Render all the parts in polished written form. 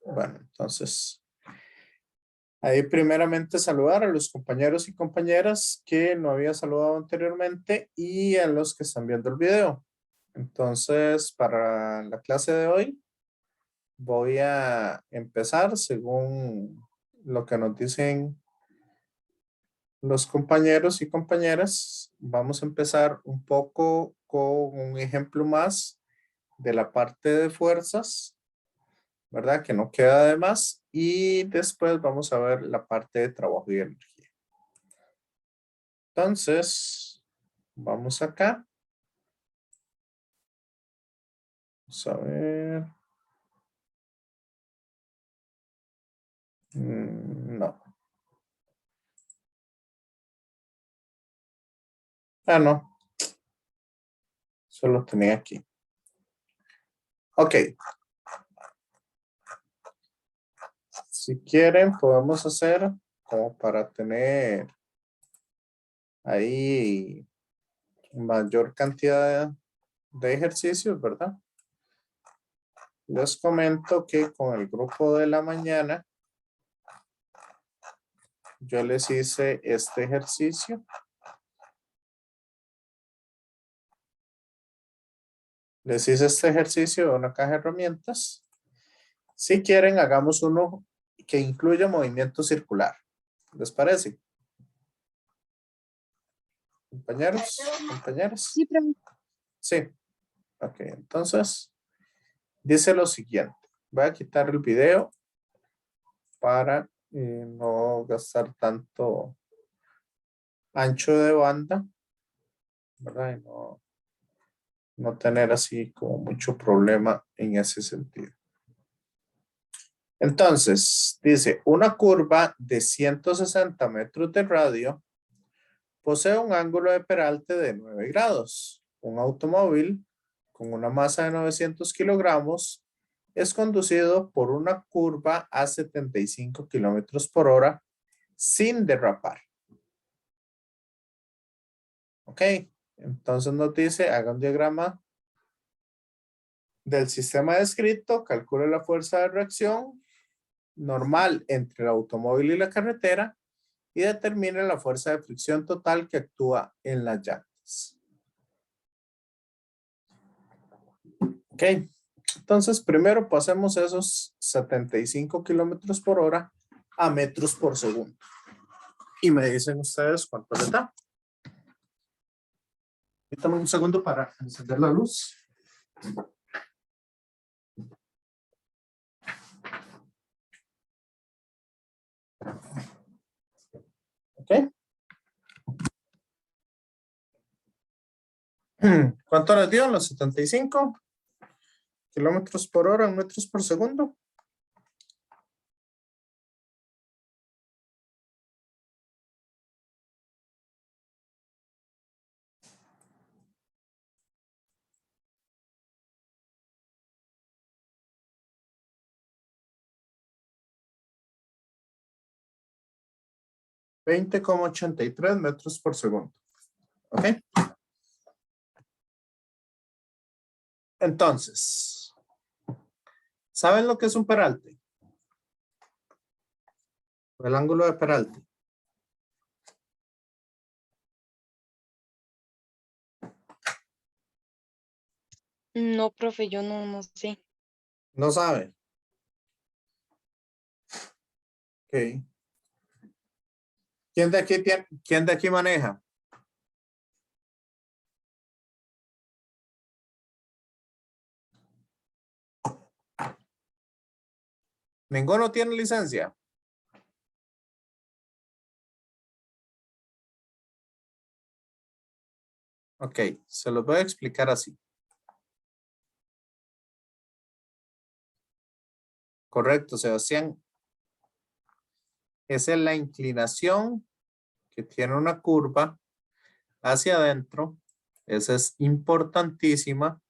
Bueno, entonces, ahí primeramente saludar a los compañeros y compañeras que no había saludado anteriormente y a los que están viendo el video. Entonces, para la clase de hoy, voy a empezar según lo que nos dicen los compañeros y compañeras. Vamos a empezar un poco con un ejemplo más de la parte de fuerzas, ¿verdad? Que no queda de más. Y después vamos a ver la parte de trabajo y energía. Entonces, vamos acá. Vamos a ver. No. Ah, no. Solo tenía aquí. Ok. Si quieren, podemos hacer como para tener ahí mayor cantidad de ejercicios, ¿verdad? Les comento que con el grupo de la mañana yo les hice este ejercicio. Les hice este ejercicio de una caja de herramientas. Si quieren, hagamos uno que incluya movimiento circular. ¿Les parece? Compañeros, compañeras. Sí, profe. Sí. Ok, entonces dice lo siguiente. Voy a quitar el video para no gastar tanto ancho de banda, ¿verdad? Y no tener así como mucho problema en ese sentido. Entonces, dice, una curva de 160 metros de radio posee un ángulo de peralte de 9 grados. Un automóvil con una masa de 900 kilogramos es conducido por una curva a 75 kilómetros por hora sin derrapar. Ok, entonces nos dice, haga un diagrama del sistema descrito, calcule la fuerza de reacción normal entre el automóvil y la carretera y determine la fuerza de fricción total que actúa en las llantas. Ok, entonces primero pasemos esos 75 kilómetros por hora a metros por segundo. Y me dicen ustedes cuánto les da. Dame un segundo para encender la luz. Ok. ¿Cuánto les dio? Los 75 kilómetros por hora en metros por segundo. $20,83 metros por segundo. ¿Ok? Entonces, ¿saben lo que es un peralte? El ángulo de peralte. No, profe, yo no sé. No sabe. Ok. ¿Quién de aquí maneja? ¿Ninguno tiene licencia? Ok, se los voy a explicar así. Correcto, Sebastián. Esa es la inclinación que tiene una curva hacia adentro. Esa es importantísima.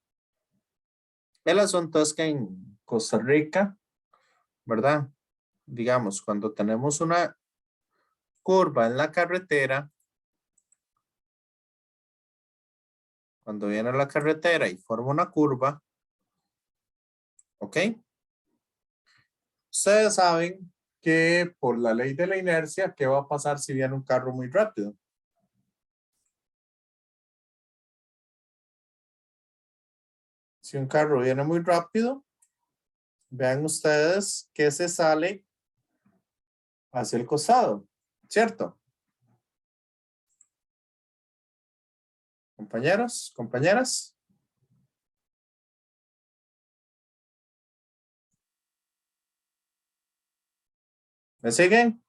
El asunto es que en Costa Rica, ¿verdad? Digamos, cuando tenemos una curva en la carretera, cuando viene la carretera y forma una curva, ¿ok? Ustedes saben que por la ley de la inercia, ¿qué va a pasar si viene un carro muy rápido? Si un carro viene muy rápido, vean ustedes que se sale hacia el costado, ¿cierto? Compañeros, compañeras. ¿Me siguen?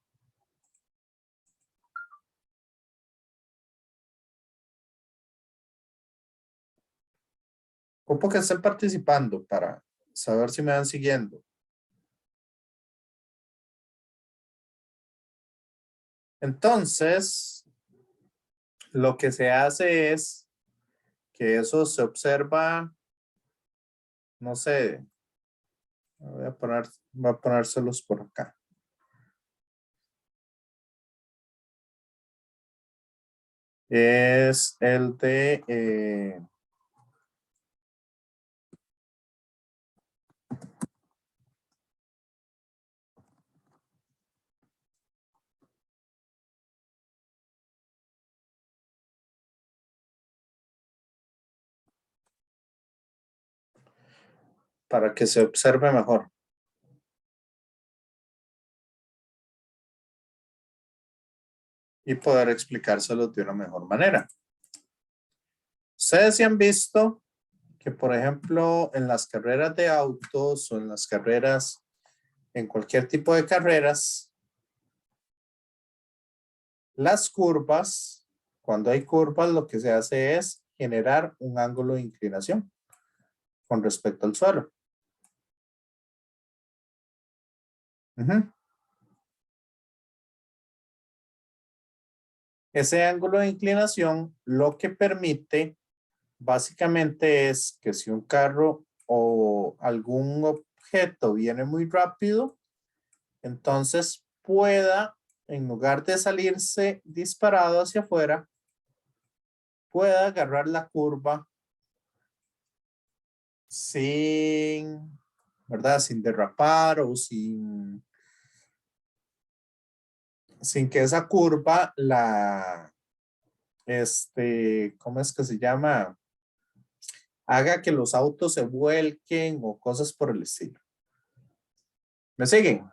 Ocupo que estén participando para saber si me van siguiendo. Entonces, lo que se hace es que eso se observa, no sé, voy a ponérselos por acá. Es el de para que se observe mejor. Y poder explicárselos de una mejor manera. Ustedes se han visto que, por ejemplo, en las carreras de autos o en las carreras, en cualquier tipo de carreras, las curvas, cuando hay curvas, lo que se hace es generar un ángulo de inclinación con respecto al suelo. Ese ángulo de inclinación lo que permite básicamente es que si un carro o algún objeto viene muy rápido, entonces pueda, en lugar de salirse disparado hacia afuera, pueda agarrar la curva sin, ¿verdad? Sin derrapar o sin que esa curva ¿cómo es que se llama? Haga que los autos se vuelquen o cosas por el estilo. ¿Me siguen?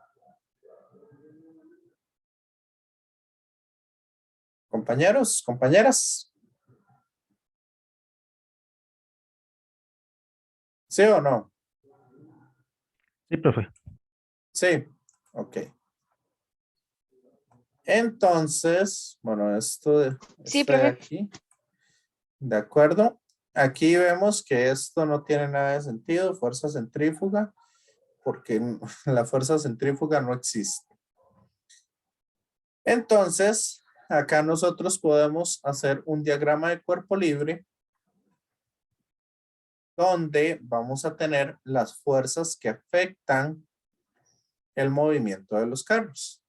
Compañeros, compañeras. ¿Sí o no? Sí, profe. Sí, ok. Entonces, bueno, Sí, de profe. aquí, de acuerdo. Aquí vemos que esto no tiene nada de sentido, fuerza centrífuga, porque la fuerza centrífuga no existe. Entonces, acá nosotros podemos hacer un diagrama de cuerpo libre donde vamos a tener las fuerzas que afectan el movimiento de los carros.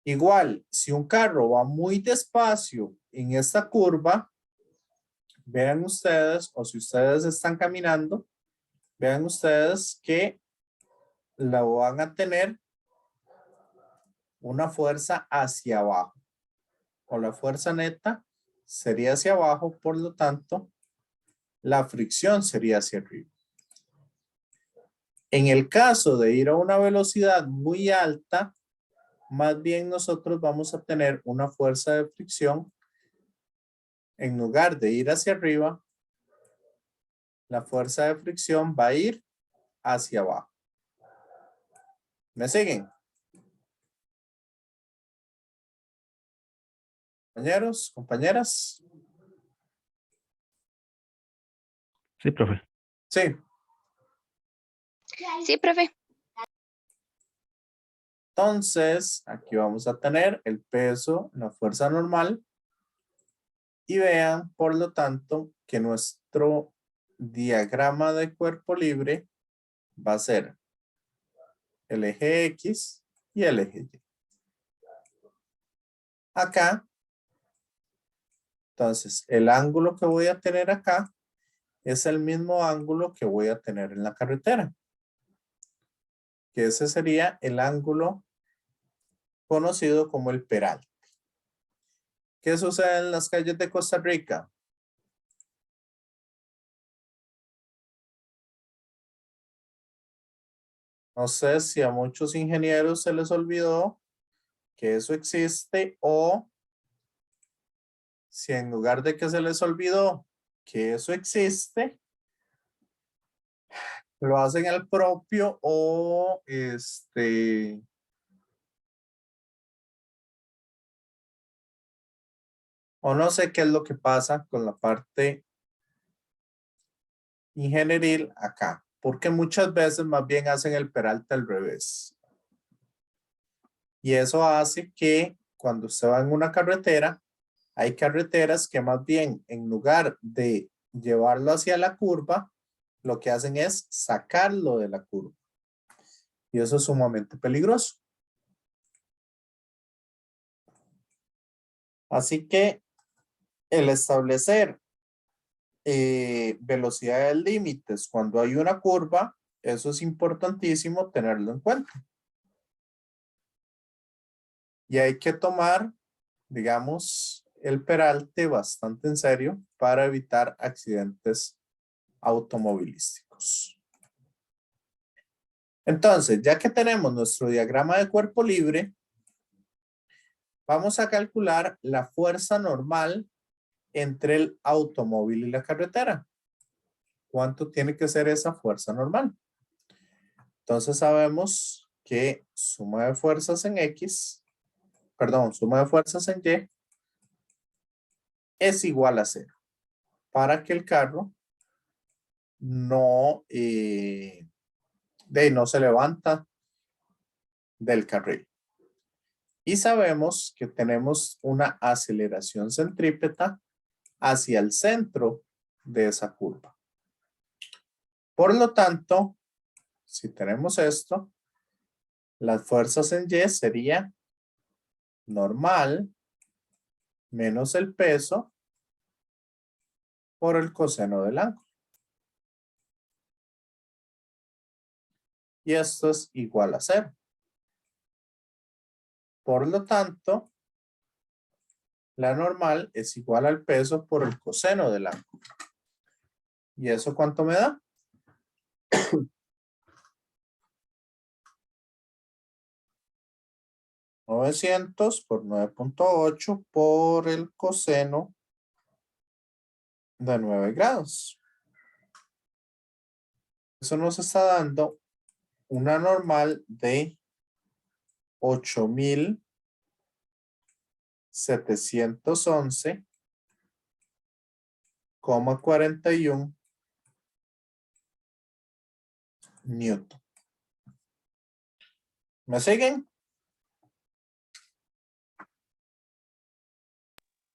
Igual, si un carro va muy despacio en esta curva, vean ustedes, o si ustedes están caminando, vean ustedes que la van a tener una fuerza hacia abajo, o la fuerza neta sería hacia abajo, por lo tanto, la fricción sería hacia arriba. En el caso de ir a una velocidad muy alta, más bien nosotros vamos a tener una fuerza de fricción. En lugar de ir hacia arriba, la fuerza de fricción va a ir hacia abajo. ¿Me siguen? Compañeros, compañeras. Sí, profe. Sí. Sí, profe. Entonces, aquí vamos a tener el peso, la fuerza normal. Y vean, por lo tanto, que nuestro diagrama de cuerpo libre va a ser el eje X y el eje Y. Acá, entonces, el ángulo que voy a tener acá es el mismo ángulo que voy a tener en la carretera. que ese sería el ángulo conocido como el peralte. ¿Qué sucede en las calles de Costa Rica? No sé si a muchos ingenieros se les olvidó que eso existe o si en lugar de que se les olvidó que eso existe, lo hacen al propio o o no sé qué es lo que pasa con la parte ingenieril acá, porque muchas veces más bien hacen el peralte al revés. Y eso hace que cuando se va en una carretera, hay carreteras que más bien en lugar de llevarlo hacia la curva, lo que hacen es sacarlo de la curva. Y eso es sumamente peligroso. Así que el establecer velocidades límites cuando hay una curva, eso es importantísimo tenerlo en cuenta. Y hay que tomar, digamos, el peralte bastante en serio para evitar accidentes automovilísticos. Entonces, ya que tenemos nuestro diagrama de cuerpo libre, vamos a calcular la fuerza normal entre el automóvil y la carretera. ¿Cuánto tiene que ser esa fuerza normal? Entonces sabemos que suma de fuerzas en X, perdón, suma de fuerzas en Y es igual a 0 para que el carro no, no se levanta del carril. Y sabemos que tenemos una aceleración centrípeta hacia el centro de esa curva. Por lo tanto, si tenemos esto, las fuerzas en Y sería normal menos el peso por el coseno del ángulo. Y esto es igual a 0. Por lo tanto, la normal es igual al peso por el coseno del ángulo. ¿Y eso cuánto me da? 900 por 9.8 por el coseno de 9 grados. Eso nos está dando una normal de 8.711,41 newton. ¿Me siguen?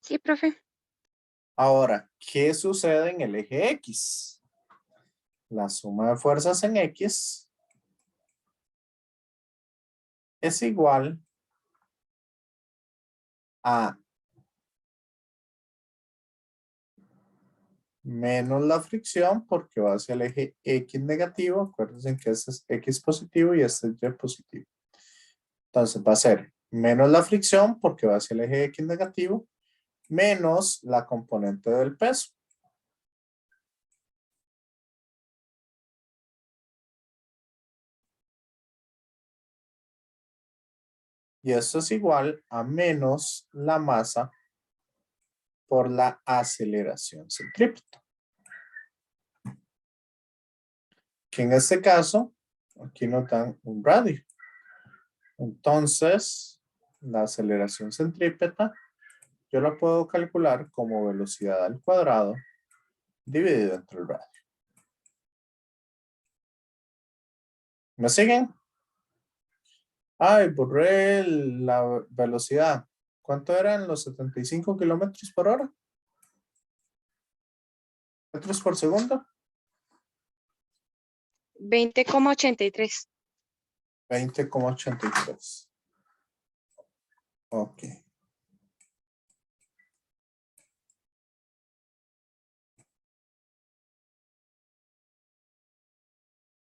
Sí, profe. Ahora, ¿qué sucede en el eje X? La suma de fuerzas en X es igual a menos la fricción porque va hacia el eje X negativo. Acuérdense que este es X positivo y este es Y positivo. Entonces va a ser menos la fricción porque va hacia el eje X negativo menos la componente del peso. Y esto es igual a menos la masa por la aceleración centrípeta. Que en este caso, aquí nos dan un radio. Entonces, la aceleración centrípeta, yo la puedo calcular como velocidad al cuadrado dividido entre el radio. ¿Me siguen? Ay, borré la velocidad. ¿Cuánto eran los 75 kilómetros por hora? ¿Metros por segundo? 20,83. 20,83. Ok.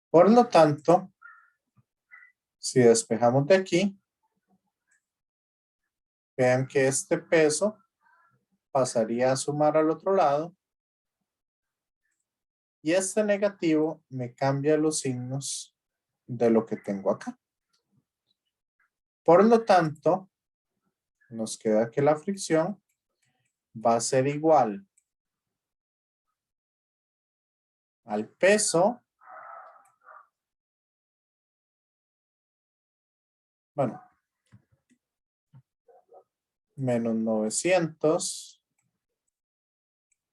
Por lo tanto, Si despejamos de aquí, vean que este peso pasaría a sumar al otro lado. Y este negativo me cambia los signos de lo que tengo acá. Por lo tanto, nos queda que la fricción va a ser igual al peso, bueno, menos 900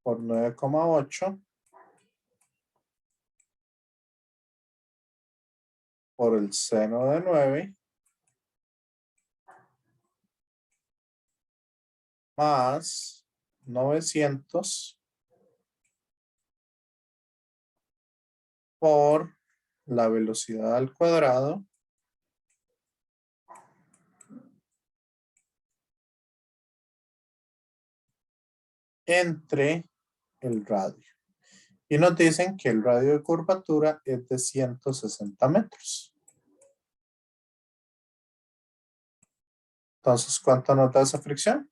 por 9,8 por el seno de 9 más 900 por la velocidad al cuadrado entre el radio. Y nos dicen que el radio de curvatura es de 160 metros. Entonces, ¿cuánto nos da esa fricción?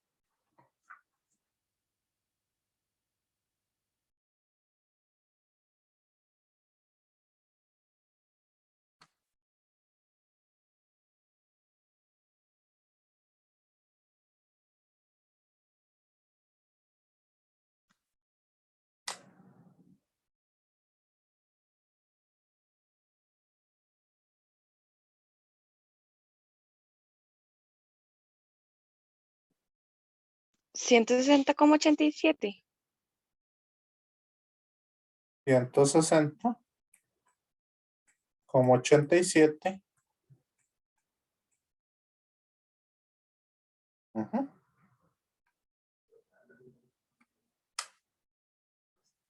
$160,87. 160,87.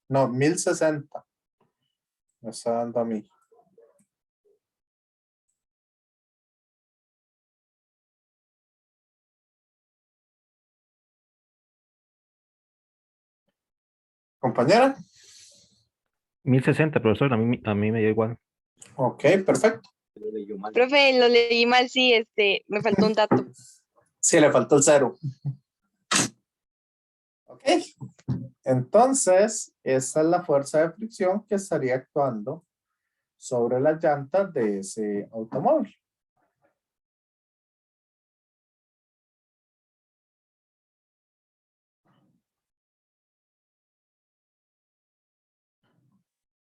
No, 1060. Me está dando a mí. Compañera. 1060, profesor, a mí me dio igual. Ok, perfecto. Profe, lo leí mal, sí, me faltó un dato. Sí, le faltó el 0. Ok. Entonces, esta es la fuerza de fricción que estaría actuando sobre las llantas de ese automóvil.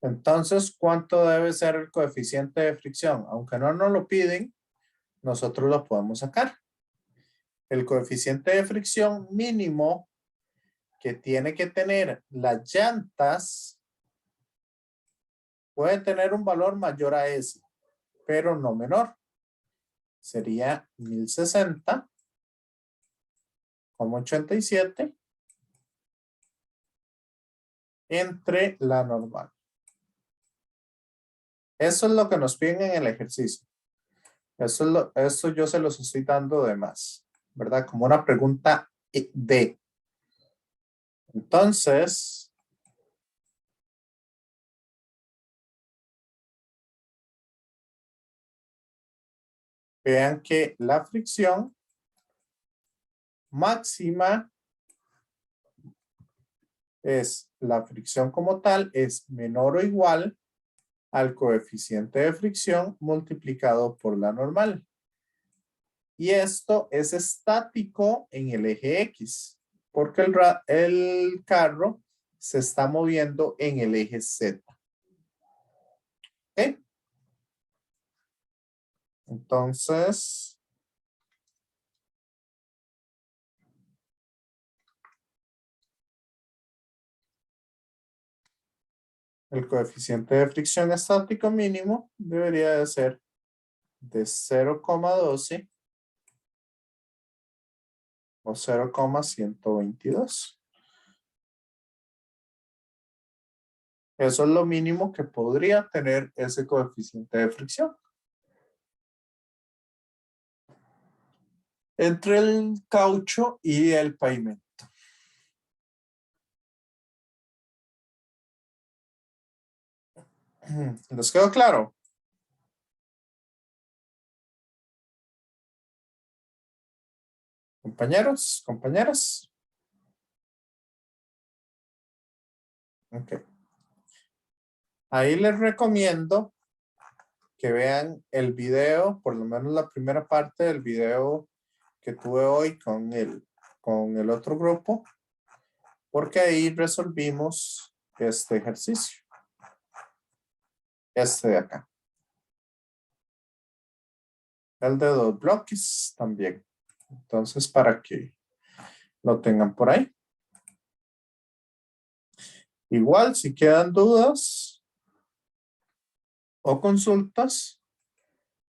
Entonces, ¿cuánto debe ser el coeficiente de fricción? Aunque no nos lo piden, nosotros lo podemos sacar. El coeficiente de fricción mínimo que tiene que tener las llantas puede tener un valor mayor a ese, pero no menor. Sería 1060,87 entre la normal. Eso es lo que nos piden en el ejercicio. Eso yo se los estoy dando de más, ¿verdad? Como una pregunta de. Entonces, vean que la fricción máxima es, la fricción como tal es menor o igual al coeficiente de fricción multiplicado por la normal. Y esto es estático en el eje X, porque el carro se está moviendo en el eje Z. ¿Ok? Entonces, el coeficiente de fricción estático mínimo debería de ser de 0,12 o 0,122. Eso es lo mínimo que podría tener ese coeficiente de fricción. Entre el caucho y el pavimento. ¿Les quedó claro? Compañeros, compañeras. Ok. Ahí les recomiendo que vean el video, por lo menos la primera parte del video que tuve hoy con el otro grupo, porque ahí resolvimos este ejercicio. Este de acá. El de 2 bloques también. Entonces, para que lo tengan por ahí. Igual, si quedan dudas o consultas,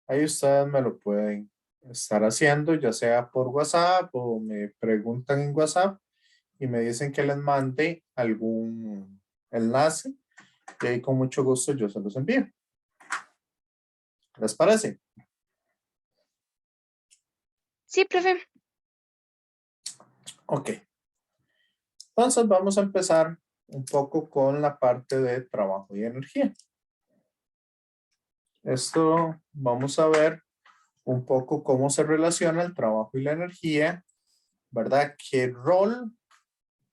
ahí ustedes me lo pueden estar haciendo, ya sea por WhatsApp o me preguntan en WhatsApp y me dicen que les mande algún enlace y ahí con mucho gusto yo se los envío. ¿Les parece? Sí, profe. Ok. Entonces vamos a empezar un poco con la parte de trabajo y energía. Esto vamos a ver un poco cómo se relaciona el trabajo y la energía, ¿verdad? ¿Qué rol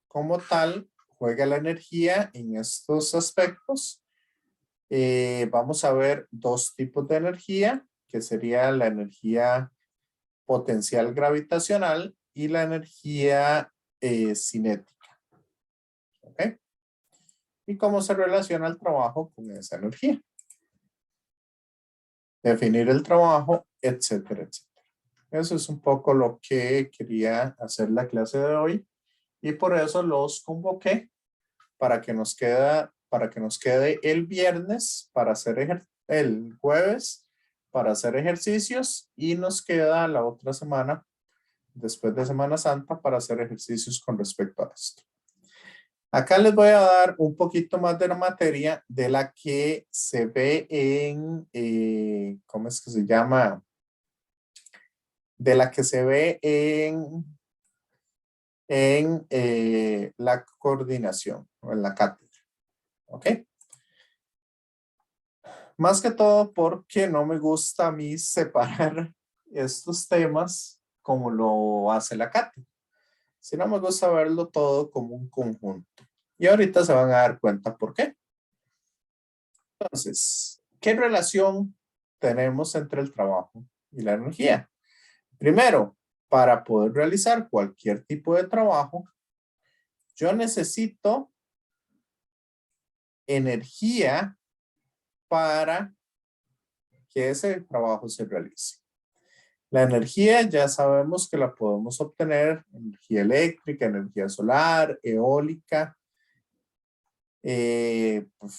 como tal juega la energía en estos aspectos? Vamos a ver dos tipos de energía, que sería la energía potencial gravitacional y la energía cinética. ¿Ok? Y cómo se relaciona el trabajo con esa energía. Definir el trabajo, etcétera, etcétera. Eso es un poco lo que quería hacer la clase de hoy y por eso los convoqué para que nos quede el viernes para hacer el jueves para hacer ejercicios y nos queda la otra semana después de Semana Santa para hacer ejercicios con respecto a esto. Acá les voy a dar un poquito más de la materia de la que se ve en, ¿cómo es que se llama? De la que se ve en la coordinación o en la cátedra. ¿Ok? Más que todo porque no me gusta a mí separar estos temas como lo hace la cátedra. Si no me gusta verlo todo como un conjunto. Y ahorita se van a dar cuenta por qué. Entonces, ¿qué relación tenemos entre el trabajo y la energía? Primero, para poder realizar cualquier tipo de trabajo, yo necesito energía para que ese trabajo se realice. La energía ya sabemos que la podemos obtener, energía eléctrica, energía solar, eólica,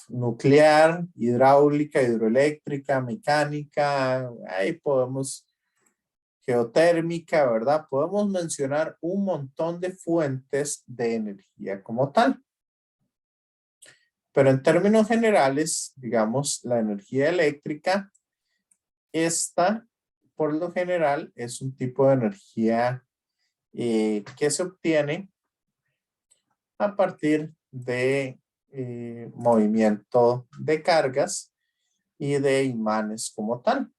nuclear, hidráulica, hidroeléctrica, mecánica, ahí podemos, geotérmica, ¿verdad? Podemos mencionar un montón de fuentes de energía como tal. Pero en términos generales, digamos, la energía eléctrica, esta, por lo general, es un tipo de energía que se obtiene a partir de movimiento de cargas y de imanes como tal.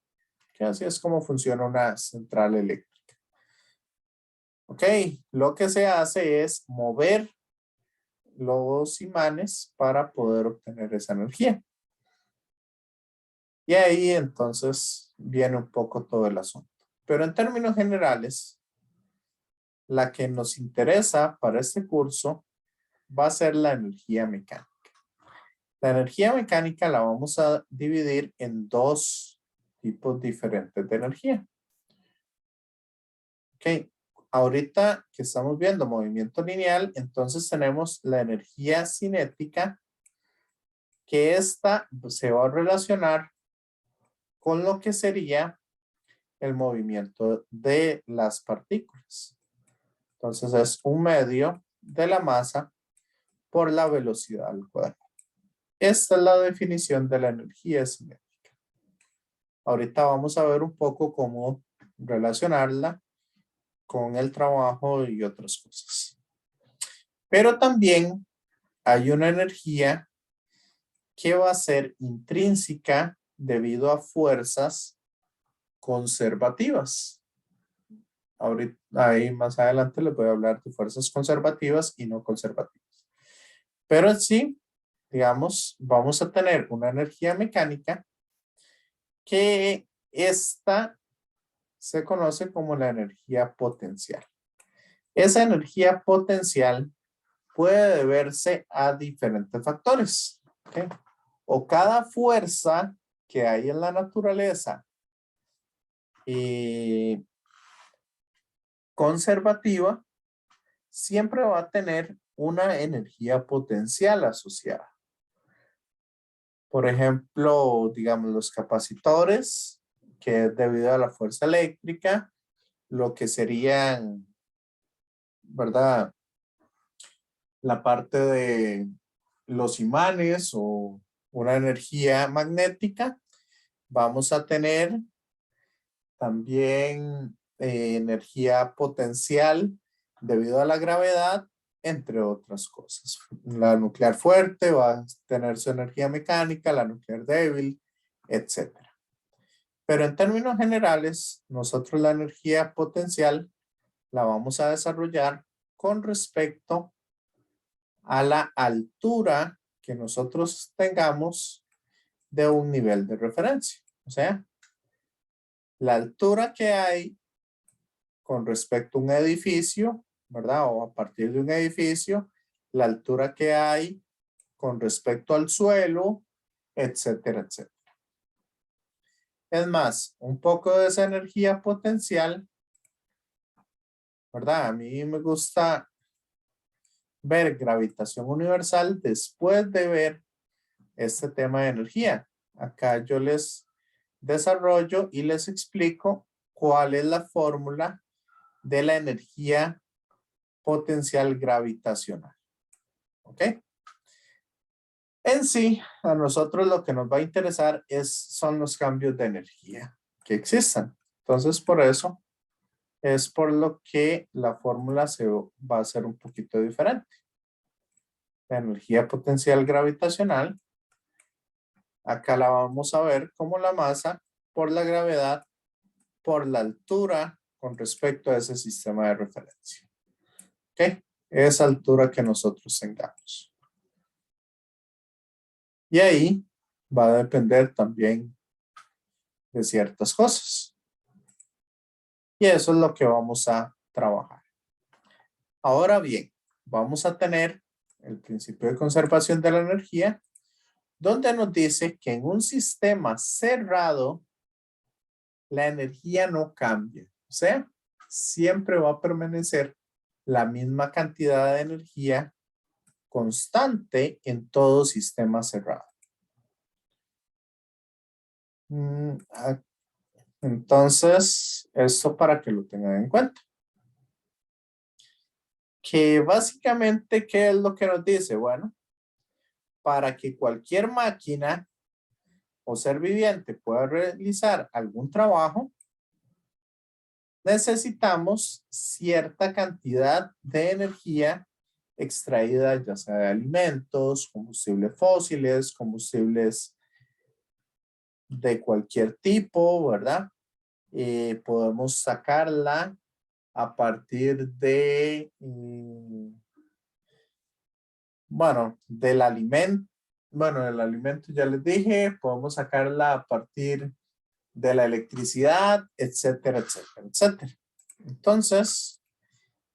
Que así es como funciona una central eléctrica. Ok, lo que se hace es mover los imanes para poder obtener esa energía. Y ahí entonces viene un poco todo el asunto. Pero en términos generales, la que nos interesa para este curso va a ser la energía mecánica. La energía mecánica la vamos a dividir en dos tipos diferentes de energía. Ok, ahorita que estamos viendo movimiento lineal, entonces tenemos la energía cinética, que esta se va a relacionar con lo que sería el movimiento de las partículas. Entonces es un medio de la masa por la velocidad al cuadrado. Esta es la definición de la energía cinética. Ahorita vamos a ver un poco cómo relacionarla con el trabajo y otras cosas. Pero también hay una energía que va a ser intrínseca debido a fuerzas conservativas. ahorita, ahí más adelante les voy a hablar de fuerzas conservativas y no conservativas. Pero en sí, digamos, vamos a tener una energía mecánica que esta se conoce como la energía potencial. Esa energía potencial puede deberse a diferentes factores, ¿ok? O cada fuerza que hay en la naturaleza conservativa siempre va a tener una energía potencial asociada. Por ejemplo, digamos los capacitores, que es debido a la fuerza eléctrica, lo que serían, ¿verdad? La parte de los imanes o una energía magnética. Vamos a tener también energía potencial debido a la gravedad, entre otras cosas. La nuclear fuerte va a tener su energía mecánica, la nuclear débil, etc. Pero en términos generales, nosotros la energía potencial la vamos a desarrollar con respecto a la altura que nosotros tengamos de un nivel de referencia. O sea, la altura que hay con respecto a un edificio, ¿verdad? O a partir de un edificio, la altura que hay con respecto al suelo, etcétera, etcétera. Es más, un poco de esa energía potencial, ¿verdad? A mí me gusta ver gravitación universal después de ver este tema de energía. Acá yo les desarrollo y les explico cuál es la fórmula de la energía potencial gravitacional. ¿Ok? En sí, a nosotros lo que nos va a interesar son los cambios de energía que existan. Entonces, por eso es por lo que la fórmula se va a hacer un poquito diferente. La energía potencial gravitacional, acá la vamos a ver como la masa por la gravedad, por la altura con respecto a ese sistema de referencia. ¿Ok? Esa altura que nosotros tengamos. Y ahí va a depender también de ciertas cosas. Y eso es lo que vamos a trabajar. Ahora bien, vamos a tener el principio de conservación de la energía, donde nos dice que en un sistema cerrado, la energía no cambia. O sea, siempre va a permanecer la misma cantidad de energía constante en todo sistema cerrado. Entonces, esto para que lo tengan en cuenta. Que básicamente, ¿qué es lo que nos dice? Bueno, para que cualquier máquina o ser viviente pueda realizar algún trabajo, necesitamos cierta cantidad de energía extraída, ya sea de alimentos, combustibles fósiles, combustibles de cualquier tipo, ¿verdad? Podemos sacarla a partir de, bueno, del alimento. Bueno, el alimento ya les dije, podemos sacarla a partir de la electricidad, etcétera, etcétera, etcétera. Entonces,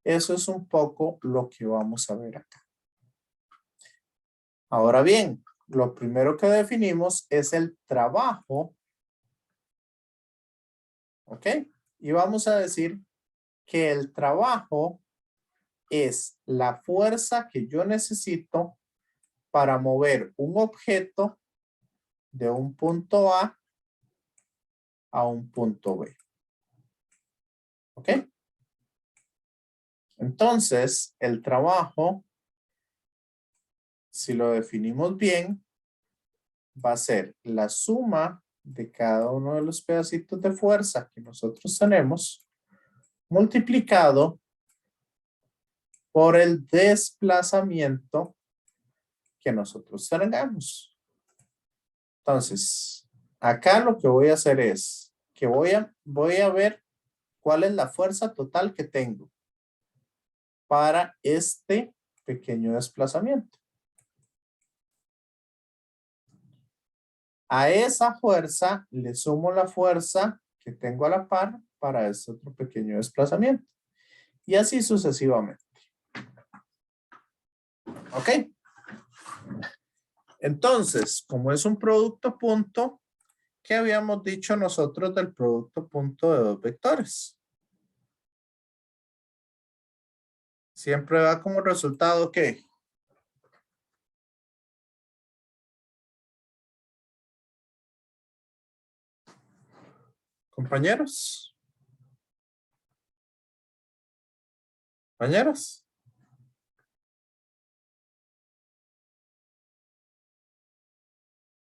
eso es un poco lo que vamos a ver acá. Ahora bien, lo primero que definimos es el trabajo. ¿Ok? Y vamos a decir que el trabajo es la fuerza que yo necesito para mover un objeto de un punto A un punto B. ¿Ok? Entonces, el trabajo, si lo definimos bien, va a ser la suma de cada uno de los pedacitos de fuerza que nosotros tenemos multiplicado por el desplazamiento que nosotros tengamos. Entonces, acá lo que voy a hacer es que voy a ver ¿Cuál es la fuerza total que tengo para este pequeño desplazamiento? A esa fuerza le sumo la fuerza que tengo a la par para este otro pequeño desplazamiento. Y así sucesivamente. ¿Ok? Entonces, como es un producto punto, ¿qué habíamos dicho nosotros del producto punto de dos vectores? Siempre da como resultado ¿qué? Compañeros. Compañeras.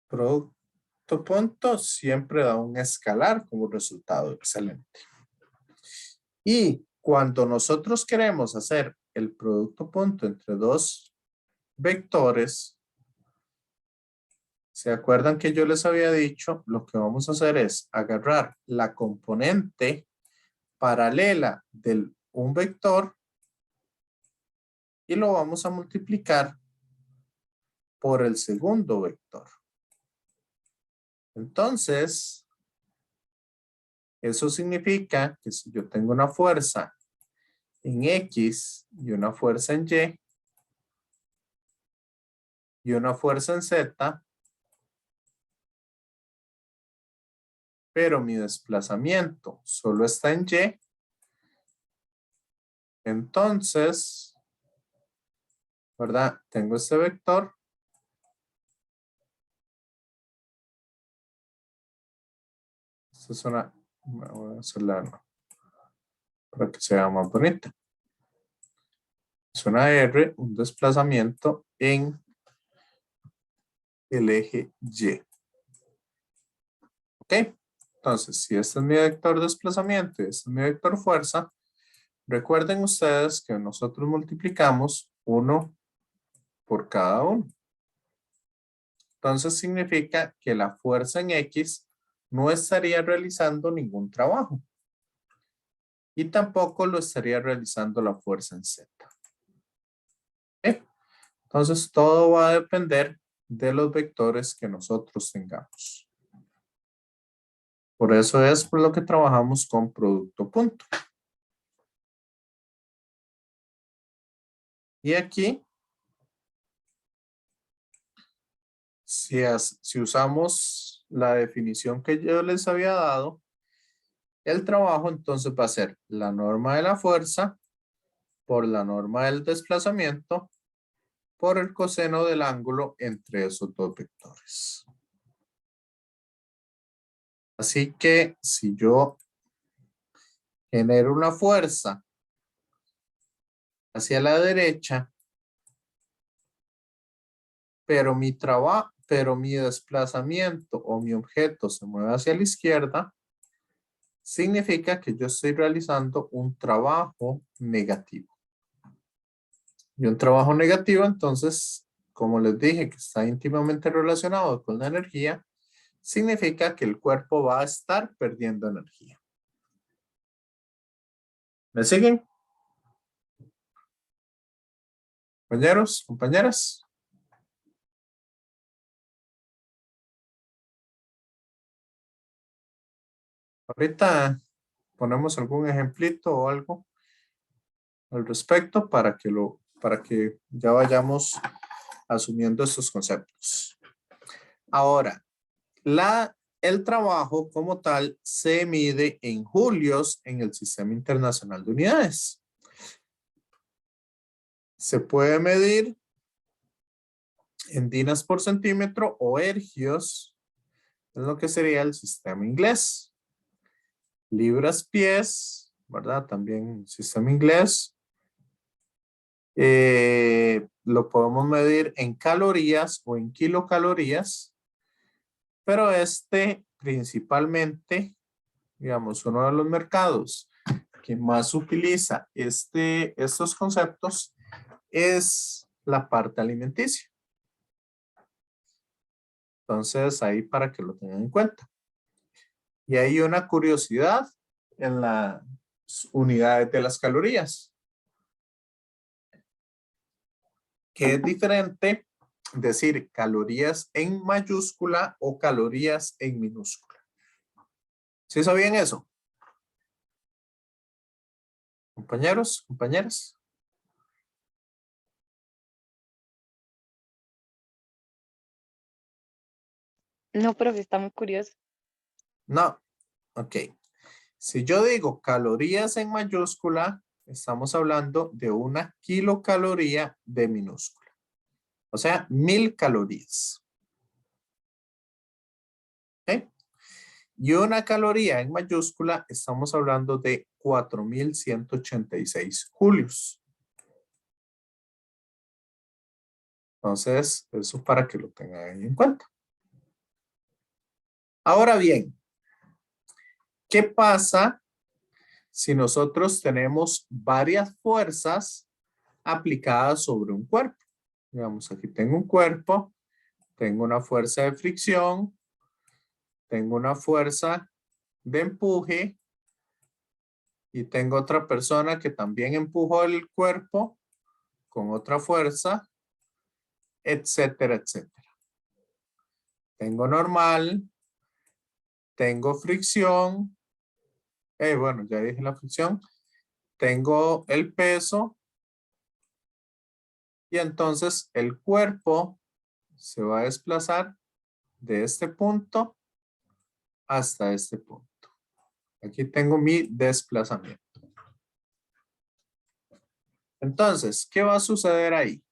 Producto punto siempre da un escalar como resultado. Excelente. Y cuando nosotros queremos hacer el producto punto entre dos vectores, ¿se acuerdan que yo les había dicho? Lo que vamos a hacer es agarrar la componente paralela de un vector y lo vamos a multiplicar por el segundo vector. Entonces, eso significa que si yo tengo una fuerza en X y una fuerza en Y una fuerza en Z, pero mi desplazamiento solo está en Y, entonces, ¿verdad? Tengo este vector. Esta es una, voy a hacerla para que sea más bonita. Es una R, un desplazamiento en el eje Y. ¿Ok? Entonces, si este es mi vector desplazamiento y este es mi vector fuerza, recuerden ustedes que nosotros multiplicamos 1 por cada uno. Entonces significa que la fuerza en X no estaría realizando ningún trabajo. Y tampoco lo estaría realizando la fuerza en Z. ¿Okay? Entonces todo va a depender de los vectores que nosotros tengamos. Por eso es por lo que trabajamos con producto punto. Y aquí, si usamos la definición que yo les había dado, el trabajo entonces va a ser la norma de la fuerza por la norma del desplazamiento por el coseno del ángulo entre esos dos vectores. Así que si yo genero una fuerza hacia la derecha, pero mi desplazamiento o mi objeto se mueve hacia la izquierda, significa que yo estoy realizando un trabajo negativo. Y un trabajo negativo, entonces, como les dije, que está íntimamente relacionado con la energía, significa que el cuerpo va a estar perdiendo energía. ¿Me siguen? Compañeros, compañeras. Ahorita ponemos algún ejemplito o algo al respecto para que ya vayamos asumiendo estos conceptos. Ahora, el trabajo como tal se mide en julios en el Sistema Internacional de Unidades. Se puede medir en dinas por centímetro o ergios, es lo que sería el sistema inglés. Libras, pies, ¿verdad? También sistema inglés. Lo podemos medir en calorías o en kilocalorías, pero principalmente, digamos, uno de los mercados que más utiliza estos conceptos es la parte alimenticia. Entonces, ahí para que lo tengan en cuenta. Y hay una curiosidad en la unidades de las calorías. Que es diferente decir calorías en mayúscula o calorías en minúscula. ¿Sí sabían eso? Compañeros, compañeras. No, profe, está muy curioso. No. Ok. Si yo digo calorías en mayúscula, estamos hablando de una kilocaloría de minúscula. O sea, 1000 calorías. ¿Ok? Y una caloría en mayúscula, estamos hablando de 4186 julios. Entonces, eso para que lo tengan en cuenta. Ahora bien, ¿qué pasa si nosotros tenemos varias fuerzas aplicadas sobre un cuerpo? Digamos, aquí tengo un cuerpo, tengo una fuerza de fricción, tengo una fuerza de empuje y tengo otra persona que también empujó el cuerpo con otra fuerza, etcétera, etcétera. Tengo normal, tengo fricción, bueno, ya dije la fricción, tengo el peso y entonces el cuerpo se va a desplazar de este punto hasta este punto. Aquí tengo mi desplazamiento. Entonces, ¿qué va a suceder ahí?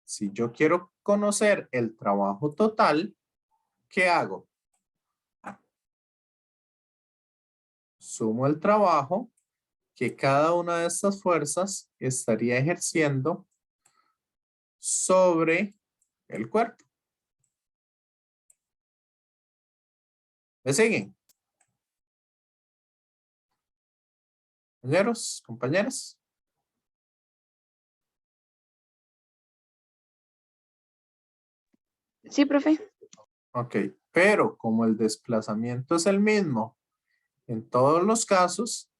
Si yo quiero conocer el trabajo total, ¿qué hago? Sumo el trabajo que cada una de estas fuerzas estaría ejerciendo sobre el cuerpo. ¿Me siguen? Compañeros, compañeras. Sí, profe. Ok, pero como el desplazamiento es el mismo en todos los casos,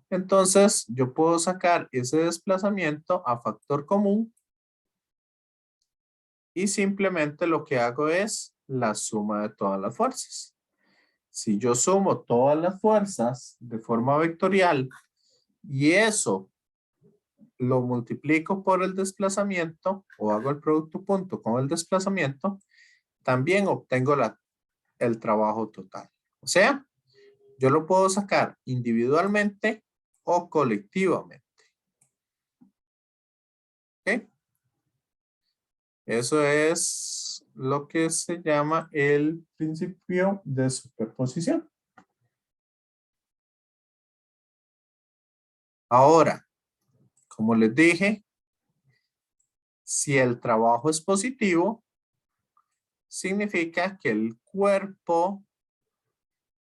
entonces yo puedo sacar ese desplazamiento a factor común y simplemente lo que hago es la suma de todas las fuerzas. Si yo sumo todas las fuerzas de forma vectorial y eso lo multiplico por el desplazamiento o hago el producto punto con el desplazamiento, también obtengo el trabajo total. O sea, yo lo puedo sacar individualmente o colectivamente. ¿Ok? Eso es lo que se llama el principio de superposición. Ahora, como les dije, si el trabajo es positivo, significa que el cuerpo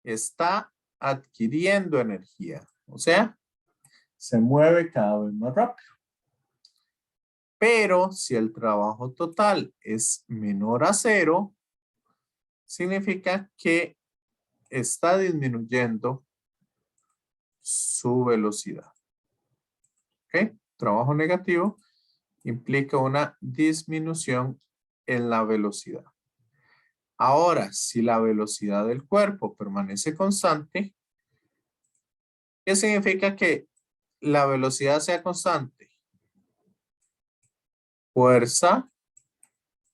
está adquiriendo energía. O sea, se mueve cada vez más rápido. Pero si el trabajo total es menor a 0, significa que está disminuyendo su velocidad. ¿Ok? Trabajo negativo implica una disminución en la velocidad. Ahora, si la velocidad del cuerpo permanece constante, ¿qué significa que la velocidad sea constante? Fuerza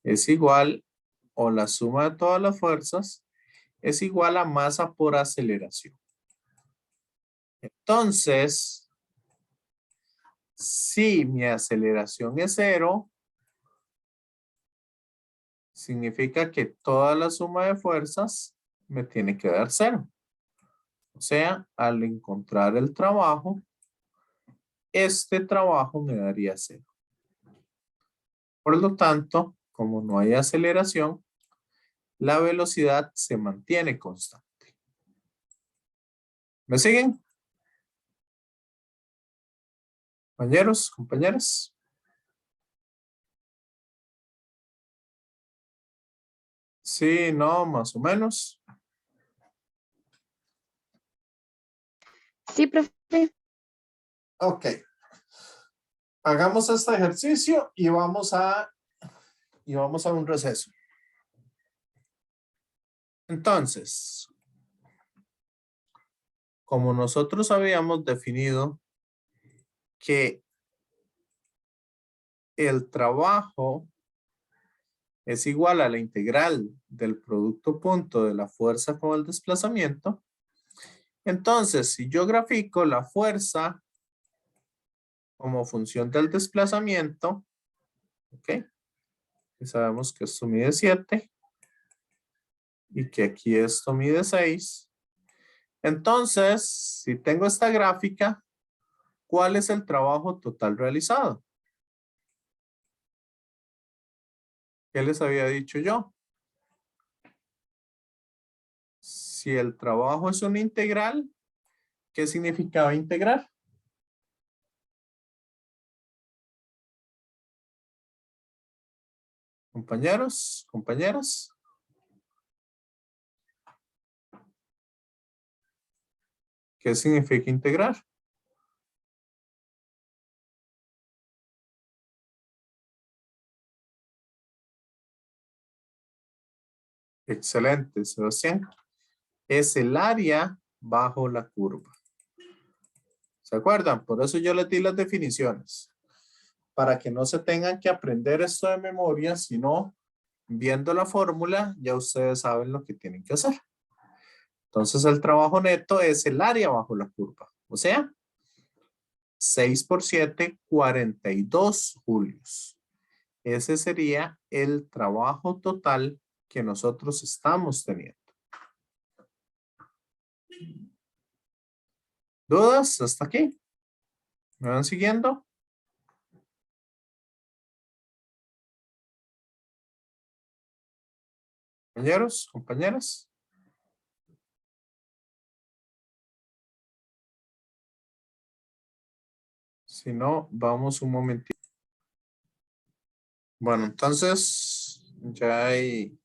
es igual, o la suma de todas las fuerzas, es igual a masa por aceleración. Entonces, si mi aceleración es 0, significa que toda la suma de fuerzas me tiene que dar 0. O sea, al encontrar el trabajo, este trabajo me daría 0. Por lo tanto, como no hay aceleración, la velocidad se mantiene constante. ¿Me siguen? Compañeros, compañeras. Sí, no, más o menos. Sí, profe. Ok. Hagamos este ejercicio y vamos a un receso. Entonces, como nosotros habíamos definido que el trabajo es igual a la integral del producto punto de la fuerza con el desplazamiento, entonces si yo grafico la fuerza como función del desplazamiento, ok, y sabemos que esto mide 7 y que aquí esto mide 6. Entonces, si tengo esta gráfica, ¿cuál es el trabajo total realizado? ¿Qué les había dicho yo? Si el trabajo es una integral, ¿qué significaba integrar? Compañeros, compañeras. ¿Qué significa integrar? Excelente, Sebastián. Es el área bajo la curva. ¿Se acuerdan? Por eso yo les di las definiciones. Para que no se tengan que aprender esto de memoria, sino viendo la fórmula, ya ustedes saben lo que tienen que hacer. Entonces el trabajo neto es el área bajo la curva. O sea, 6 por 7, 42 julios. Ese sería el trabajo total que nosotros estamos teniendo. ¿Dudas hasta aquí? ¿Me van siguiendo? Compañeros, compañeras. Si no, vamos un momentito. Bueno, entonces ya hay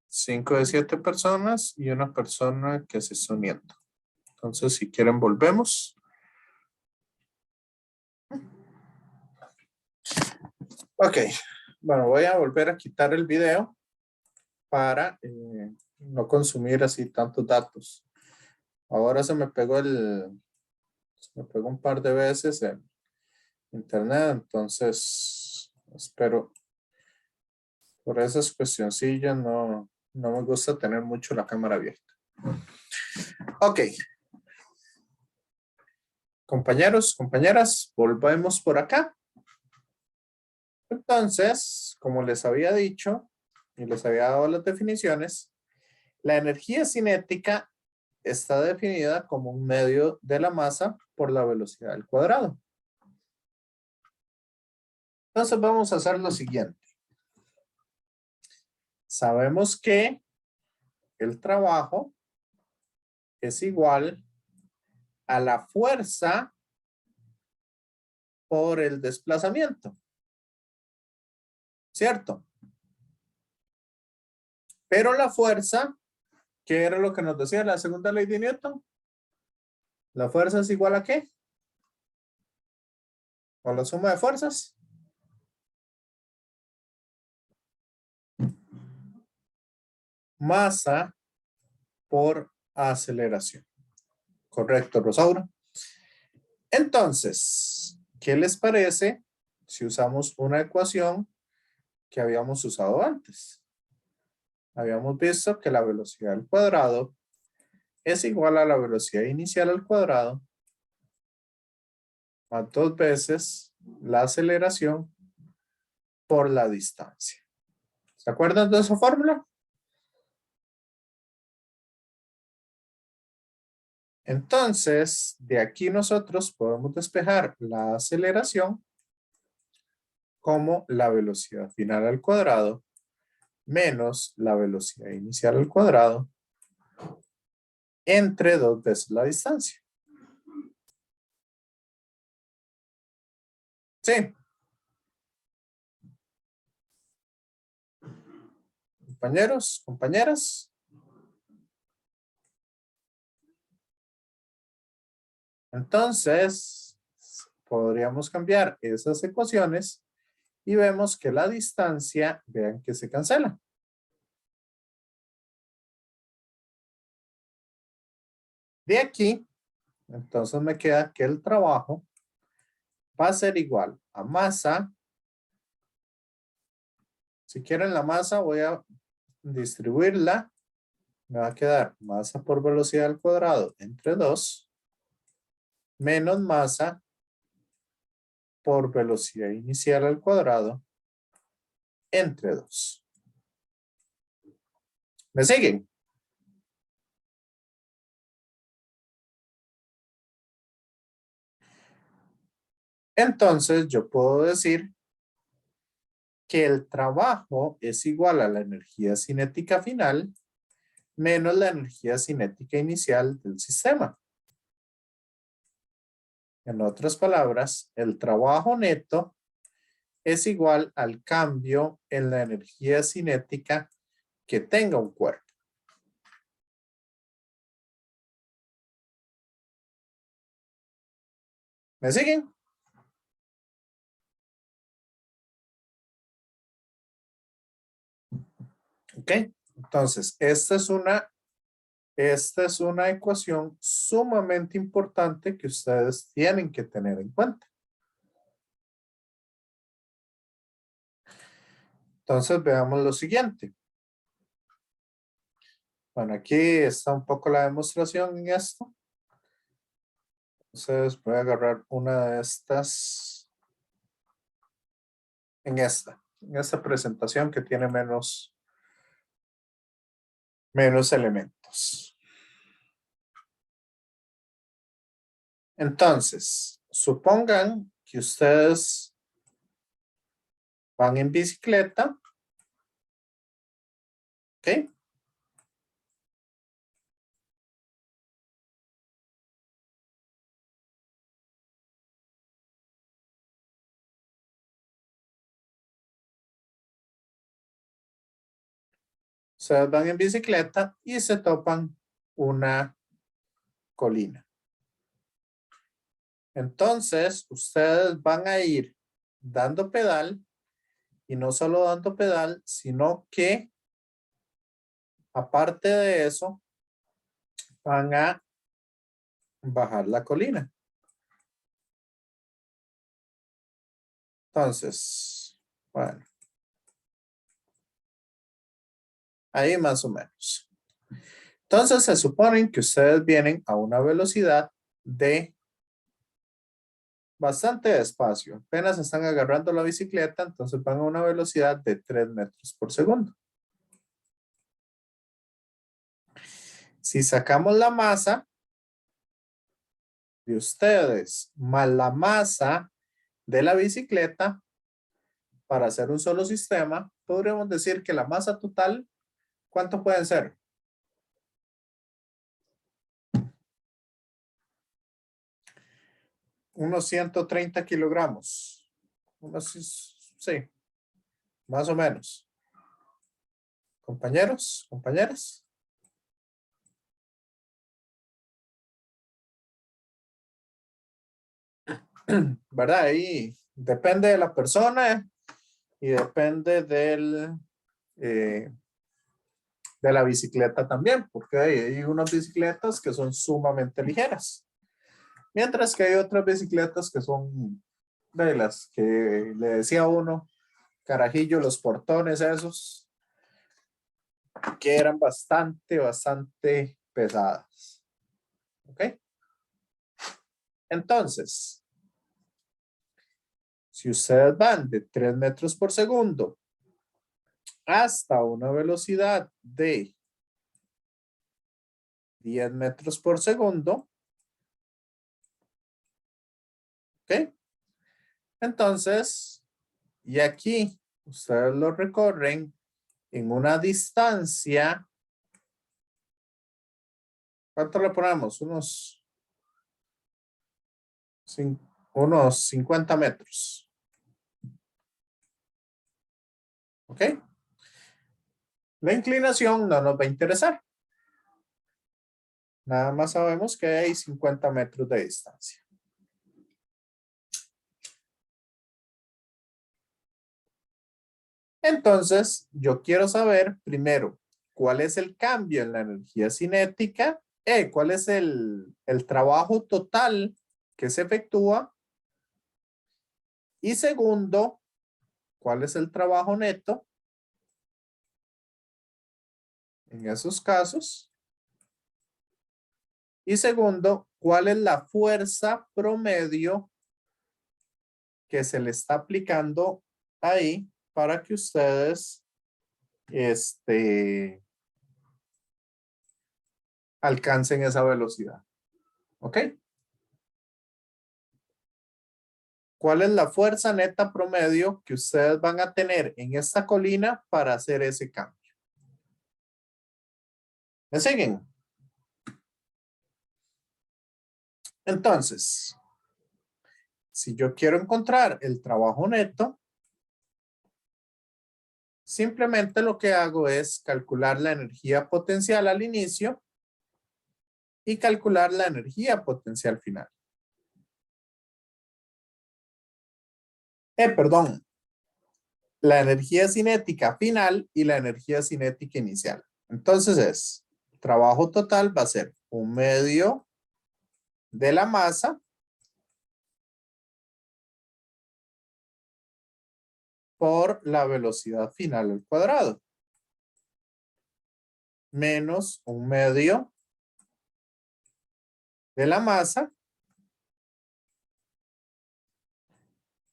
5 de 7 personas y una persona que se está uniendo. Entonces, si quieren, volvemos. Ok, bueno, voy a volver a quitar el video para no consumir así tantos datos. Ahora se me pegó un par de veces en internet, entonces espero por esas cuestioncillas no me gusta tener mucho la cámara abierta. Ok. Compañeros, compañeras, volvemos por acá. Entonces, como les había dicho y les había dado las definiciones, la energía cinética está definida como un medio de la masa por la velocidad al cuadrado. Entonces vamos a hacer lo siguiente. Sabemos que el trabajo es igual a la fuerza por el desplazamiento. ¿Cierto? Pero la fuerza, ¿qué era lo que nos decía la segunda ley de Newton? ¿La fuerza es igual a qué? ¿O la suma de fuerzas? Masa por aceleración. Correcto, Rosaura. Entonces, ¿qué les parece si usamos una ecuación que habíamos usado antes? Habíamos visto que la velocidad al cuadrado es igual a la velocidad inicial al cuadrado más 2 veces la aceleración por la distancia. ¿Se acuerdan de esa fórmula? Entonces, de aquí nosotros podemos despejar la aceleración como la velocidad final al cuadrado menos la velocidad inicial al cuadrado entre 2 veces la distancia. Sí. Compañeros, compañeras. Entonces, podríamos cambiar esas ecuaciones y vemos que la distancia, vean que se cancela. De aquí, entonces me queda que el trabajo va a ser igual a masa. Si quieren la masa, voy a distribuirla. Me va a quedar masa por velocidad al cuadrado entre 2 menos masa por velocidad inicial al cuadrado entre 2. ¿Me siguen? Entonces yo puedo decir que el trabajo es igual a la energía cinética final menos la energía cinética inicial del sistema. En otras palabras, el trabajo neto es igual al cambio en la energía cinética que tenga un cuerpo. ¿Me siguen? Ok, entonces esta es una ecuación sumamente importante que ustedes tienen que tener en cuenta. Entonces veamos lo siguiente. Bueno, aquí está un poco la demostración en esto. Entonces voy a agarrar una de estas en esta presentación que tiene menos elementos. Entonces, supongan que ustedes van en bicicleta, ¿ok? Ustedes van en bicicleta y se topan una colina. Entonces, ustedes van a ir dando pedal y no solo dando pedal, sino que aparte de eso, van a bajar la colina. Entonces, bueno, ahí más o menos. Entonces, se supone que ustedes vienen a una velocidad de bastante despacio. Apenas están agarrando la bicicleta, entonces van a una velocidad de 3 metros por segundo. Si sacamos la masa de ustedes más la masa de la bicicleta para hacer un solo sistema, podríamos decir que la masa total, ¿cuánto pueden ser? Unos 130 kilogramos. Sí, más o menos. Compañeros, compañeras. ¿Verdad? Ahí depende de la persona y depende de la bicicleta también, porque hay unas bicicletas que son sumamente ligeras, mientras que hay otras bicicletas que son de las que le decía a uno, carajillo, los portones esos, que eran bastante pesadas. ¿Ok? Entonces, si ustedes van de 3 metros por segundo hasta una velocidad de 10 metros por segundo, ¿ok? Entonces, y aquí ustedes lo recorren en una distancia, ¿cuánto le ponemos? Unos 50 metros. ¿Ok? La inclinación no nos va a interesar. Nada más sabemos que hay 50 metros de distancia. Entonces, yo quiero saber primero cuál es el cambio en la energía cinética, cuál es el trabajo total que se efectúa y segundo, cuál es el trabajo neto en esos casos. Y segundo, ¿cuál es la fuerza promedio que se le está aplicando ahí para que ustedes alcancen esa velocidad? ¿Ok? ¿Cuál es la fuerza neta promedio que ustedes van a tener en esta colina para hacer ese cambio? ¿Me siguen? Entonces, si yo quiero encontrar el trabajo neto, simplemente lo que hago es calcular la energía potencial al inicio y calcular la energía potencial final. Perdón, la energía cinética final y la energía cinética inicial. Entonces es, trabajo total va a ser 1/2 de la masa por la velocidad final al cuadrado, menos 1/2 de la masa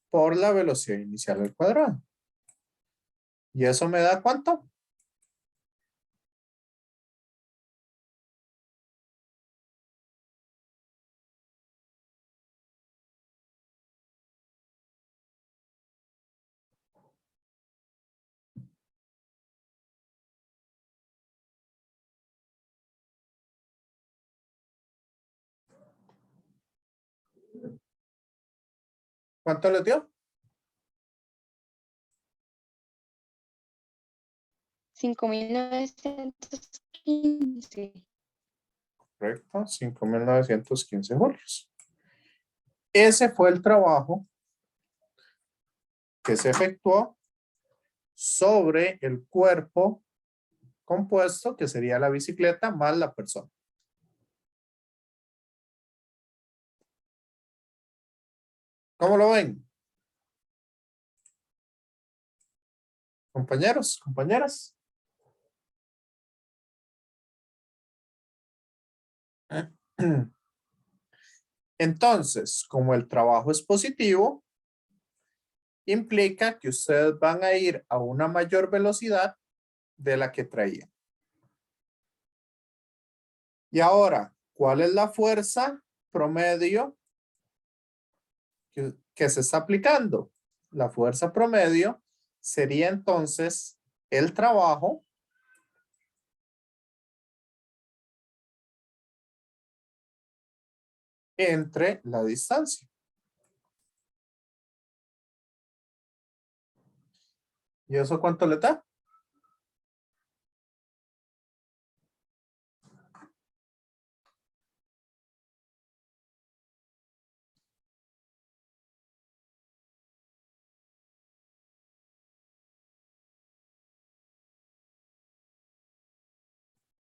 por la velocidad inicial al cuadrado. ¿Y eso me da cuánto? ¿Cuánto le dio? 5.915. Correcto, 5.915 julios. Ese fue el trabajo que se efectuó sobre el cuerpo compuesto, que sería la bicicleta más la persona. ¿Cómo lo ven? Compañeros, compañeras. Entonces, como el trabajo es positivo, implica que ustedes van a ir a una mayor velocidad de la que traían. Y ahora, ¿cuál es la fuerza promedio que se está aplicando? La fuerza promedio sería entonces el trabajo entre la distancia. ¿Y eso cuánto le da?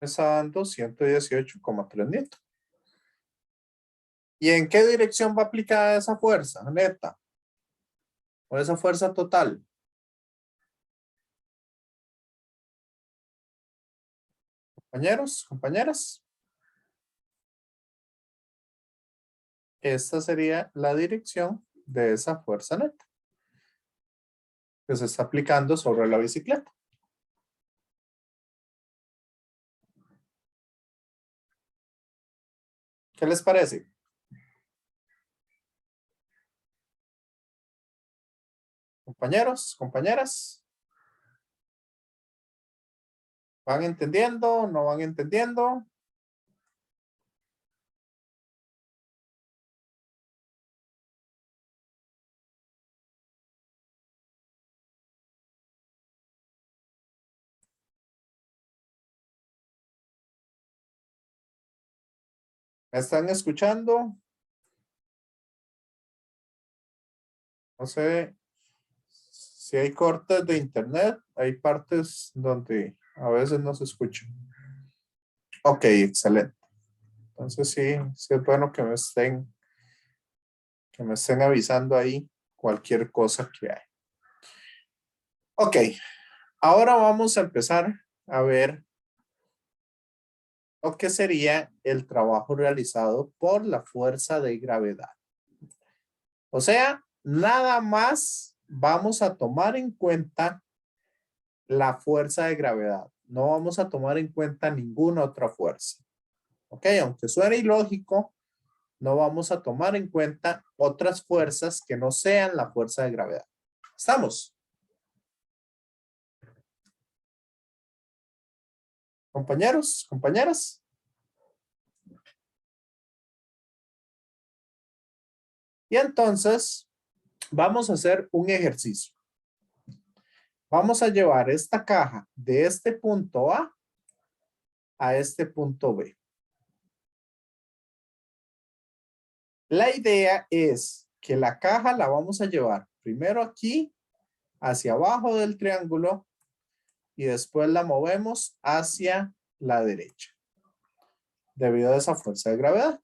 Está dando 118,3 newton. ¿Y en qué dirección va aplicada esa fuerza neta? O esa fuerza total. Compañeros, compañeras. Esta sería la dirección de esa fuerza neta que se está aplicando sobre la bicicleta. ¿Qué les parece? Compañeros, compañeras. ¿Van entendiendo? ¿No van entendiendo? ¿Me están escuchando? No sé si hay cortes de internet. Hay partes donde a veces no se escucha. Ok, excelente. Entonces sí, sí es bueno que me estén avisando ahí cualquier cosa que hay. Ok, ahora vamos a empezar a ver lo que sería el trabajo realizado por la fuerza de gravedad. O sea, nada más vamos a tomar en cuenta la fuerza de gravedad. No vamos a tomar en cuenta ninguna otra fuerza. Ok, aunque suene ilógico, no vamos a tomar en cuenta otras fuerzas que no sean la fuerza de gravedad. ¿Estamos? Compañeros, compañeras. Y entonces vamos a hacer un ejercicio. Vamos a llevar esta caja de este punto a este punto B. La idea es que la caja la vamos a llevar primero aquí hacia abajo del triángulo y después la movemos hacia la derecha debido a esa fuerza de gravedad.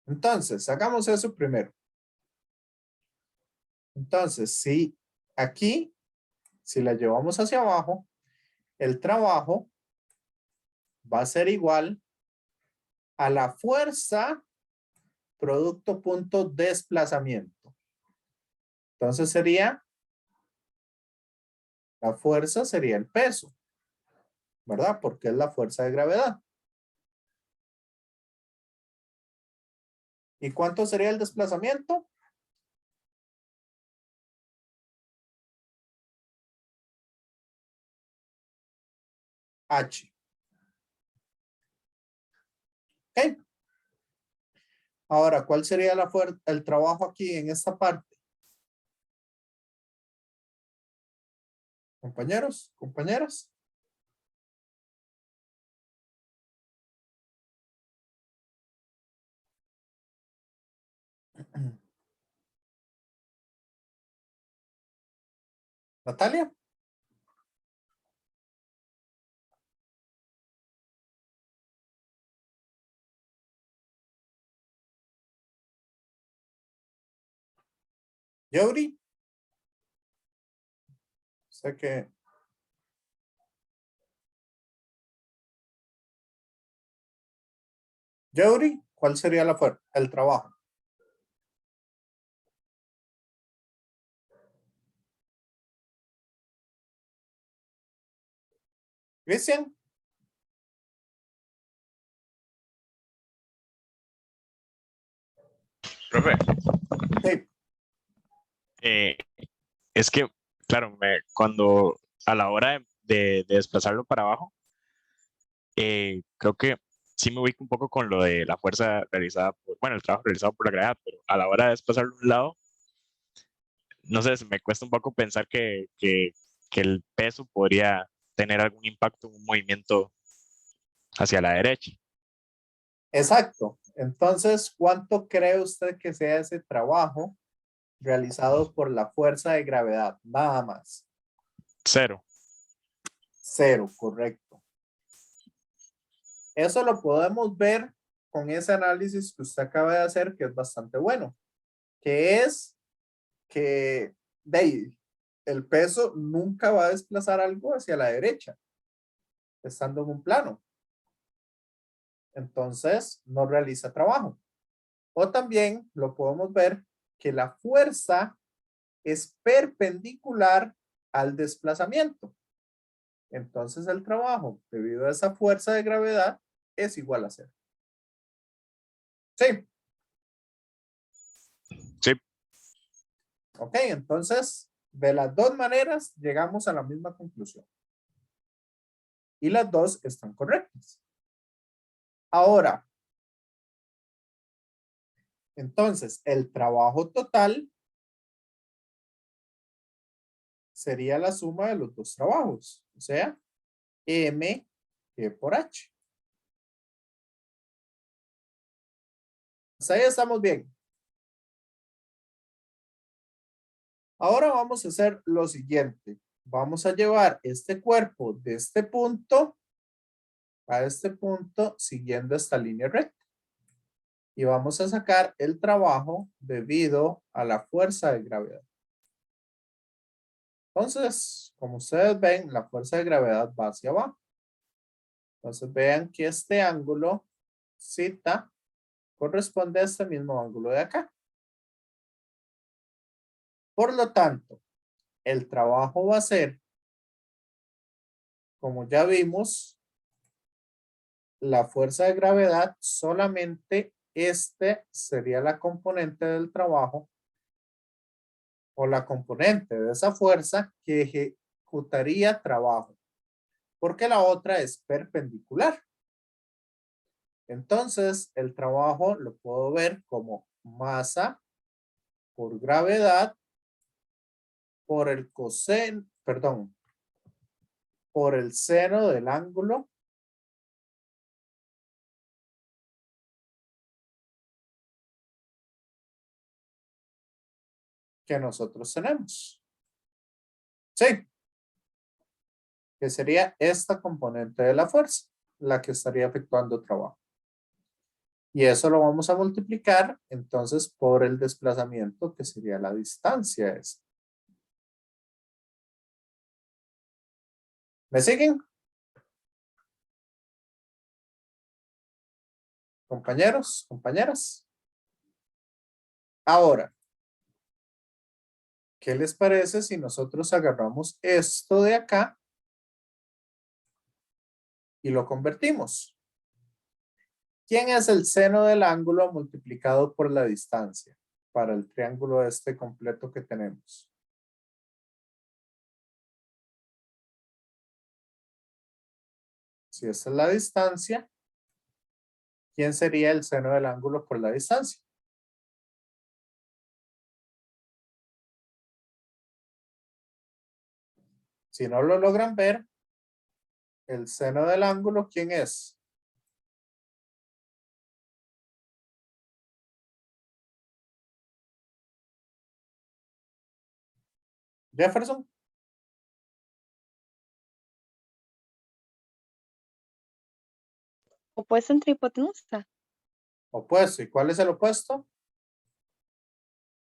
Entonces, hagamos eso primero. Entonces, si aquí, si la llevamos hacia abajo, el trabajo va a ser igual a la fuerza producto punto desplazamiento. Entonces sería, la fuerza sería el peso, ¿verdad? Porque es la fuerza de gravedad. ¿Y cuánto sería el desplazamiento? H. ¿Ok? Ahora, ¿cuál sería el trabajo aquí en esta parte? Compañeros, compañeras. Natalia. Yuri. Sé que. Yuri, ¿cuál sería el trabajo? Cristian. Profe, Sí. eh, es que, claro, cuando a la hora de desplazarlo para abajo, creo que sí me ubico un poco con lo de la fuerza realizada bueno, el trabajo realizado por la gravedad, pero a la hora de desplazarlo a un lado, no sé, me cuesta un poco pensar que el peso podría tener algún impacto en un movimiento hacia la derecha. Exacto. Entonces, ¿cuánto cree usted que sea ese trabajo realizado por la fuerza de gravedad? Nada más. 0. 0, correcto. Eso lo podemos ver con ese análisis que usted acaba de hacer, que es bastante bueno, que es que el peso nunca va a desplazar algo hacia la derecha, estando en un plano. Entonces, no realiza trabajo. O también lo podemos ver que la fuerza es perpendicular al desplazamiento. Entonces, el trabajo, debido a esa fuerza de gravedad, es igual a 0. Sí. Sí. Ok, entonces, de las dos maneras, llegamos a la misma conclusión. Y las dos están correctas. Ahora, entonces, el trabajo total sería la suma de los dos trabajos, o sea, M por H. Hasta ahí estamos bien. Ahora vamos a hacer lo siguiente. Vamos a llevar este cuerpo de este punto a este punto siguiendo esta línea recta. Y vamos a sacar el trabajo debido a la fuerza de gravedad. Entonces, como ustedes ven, la fuerza de gravedad va hacia abajo. Entonces vean que este ángulo, zeta, corresponde a este mismo ángulo de acá. Por lo tanto, el trabajo va a ser, como ya vimos, la fuerza de gravedad, solamente este sería la componente del trabajo o la componente de esa fuerza que ejecutaría trabajo, porque la otra es perpendicular. Entonces, el trabajo lo puedo ver como masa por gravedad por el coseno, perdón, por el seno del ángulo que nosotros tenemos. Sí. Que sería esta componente de la fuerza, la que estaría efectuando trabajo. Y eso lo vamos a multiplicar entonces por el desplazamiento, que sería la distancia esa. ¿Me siguen? Compañeros, compañeras. Ahora, ¿qué les parece si nosotros agarramos esto de acá y lo convertimos? ¿Quién es el seno del ángulo multiplicado por la distancia para el triángulo este completo que tenemos? Si esta es la distancia, ¿quién sería el seno del ángulo por la distancia? Si no lo logran ver, el seno del ángulo, ¿quién es? Jefferson. Opuesto entre hipotenusa. Opuesto. ¿Y cuál es el opuesto?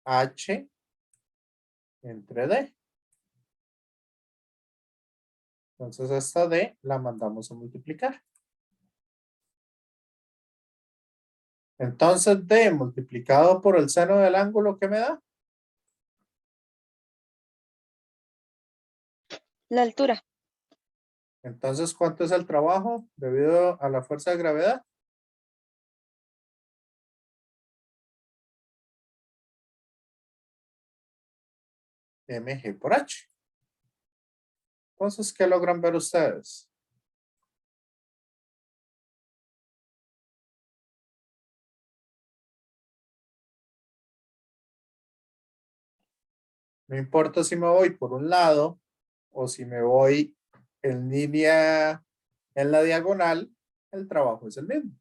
H entre D. Entonces esta D la mandamos a multiplicar. Entonces D multiplicado por el seno del ángulo, ¿qué me da? La altura. Entonces, ¿cuánto es el trabajo debido a la fuerza de gravedad? Mg por H. Entonces, ¿qué logran ver ustedes? No importa si me voy por un lado o si me voy en línea en la diagonal, el trabajo es el mismo.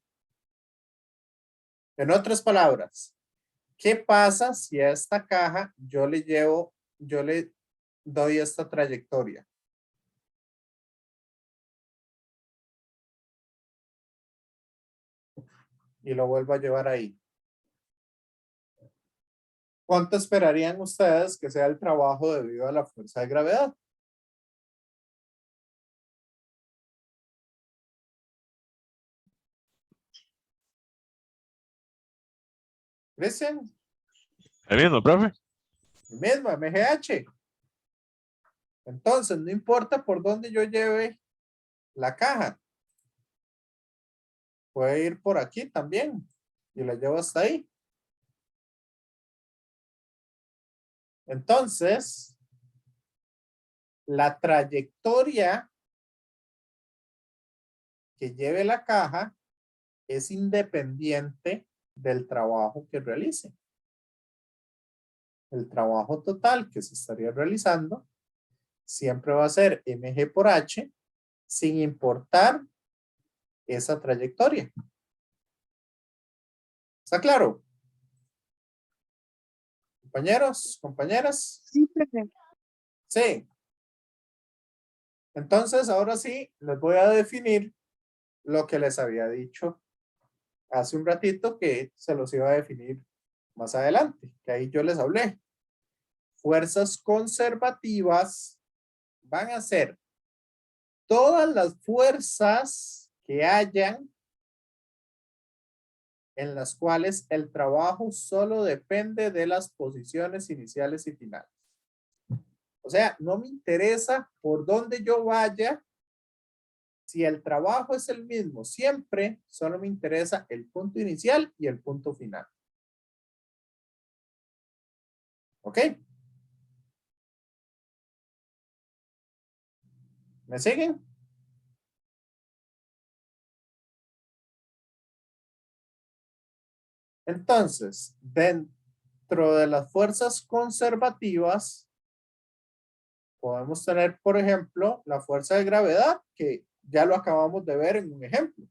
En otras palabras, ¿qué pasa si a esta caja yo le doy esta trayectoria? Y lo vuelvo a llevar ahí. ¿Cuánto esperarían ustedes que sea el trabajo debido a la fuerza de gravedad? Cristian, ¿El mismo, profe? el mismo, MGH. Entonces, no importa por dónde yo lleve la caja. Puede ir por aquí también. Y la llevo hasta ahí. Entonces, la trayectoria que lleve la caja es independiente del trabajo que realice. El trabajo total que se estaría realizando siempre va a ser mg por h sin importar esa trayectoria. ¿Está claro? Compañeros, compañeras. Sí, profe. Sí. Entonces, ahora sí, les voy a definir lo que les había dicho hace un ratito, que se los iba a definir más adelante, que ahí yo les hablé. Fuerzas conservativas van a ser todas las fuerzas que hayan en las cuales el trabajo solo depende de las posiciones iniciales y finales. O sea, no me interesa por dónde yo vaya. Si el trabajo es el mismo siempre, solo me interesa el punto inicial y el punto final. ¿Ok? ¿Me siguen? Entonces, dentro de las fuerzas conservativas, podemos tener, por ejemplo, la fuerza de gravedad, que ya lo acabamos de ver en un ejemplo.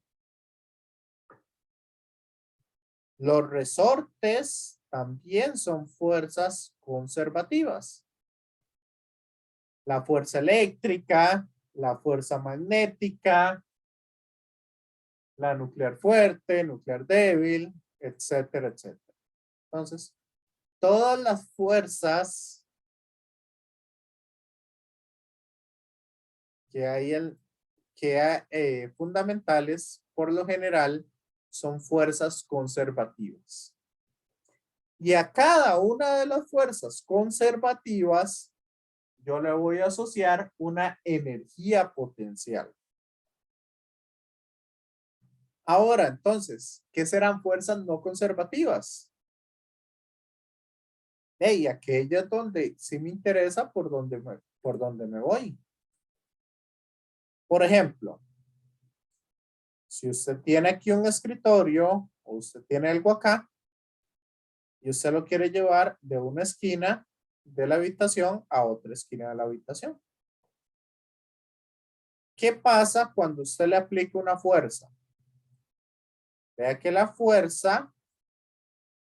Los resortes también son fuerzas conservativas. La fuerza eléctrica, la fuerza magnética, la nuclear fuerte, nuclear débil, etcétera, etcétera. Entonces, todas las fuerzas que hay, fundamentales, por lo general, son fuerzas conservativas. Y a cada una de las fuerzas conservativas, yo le voy a asociar una energía potencial. Ahora, entonces, ¿qué serán fuerzas no conservativas? Hey, aquellas donde sí me interesa por dónde me voy. Por ejemplo, si usted tiene aquí un escritorio o usted tiene algo acá y usted lo quiere llevar de una esquina de la habitación a otra esquina de la habitación. ¿Qué pasa cuando usted le aplica una fuerza? Vea que la fuerza,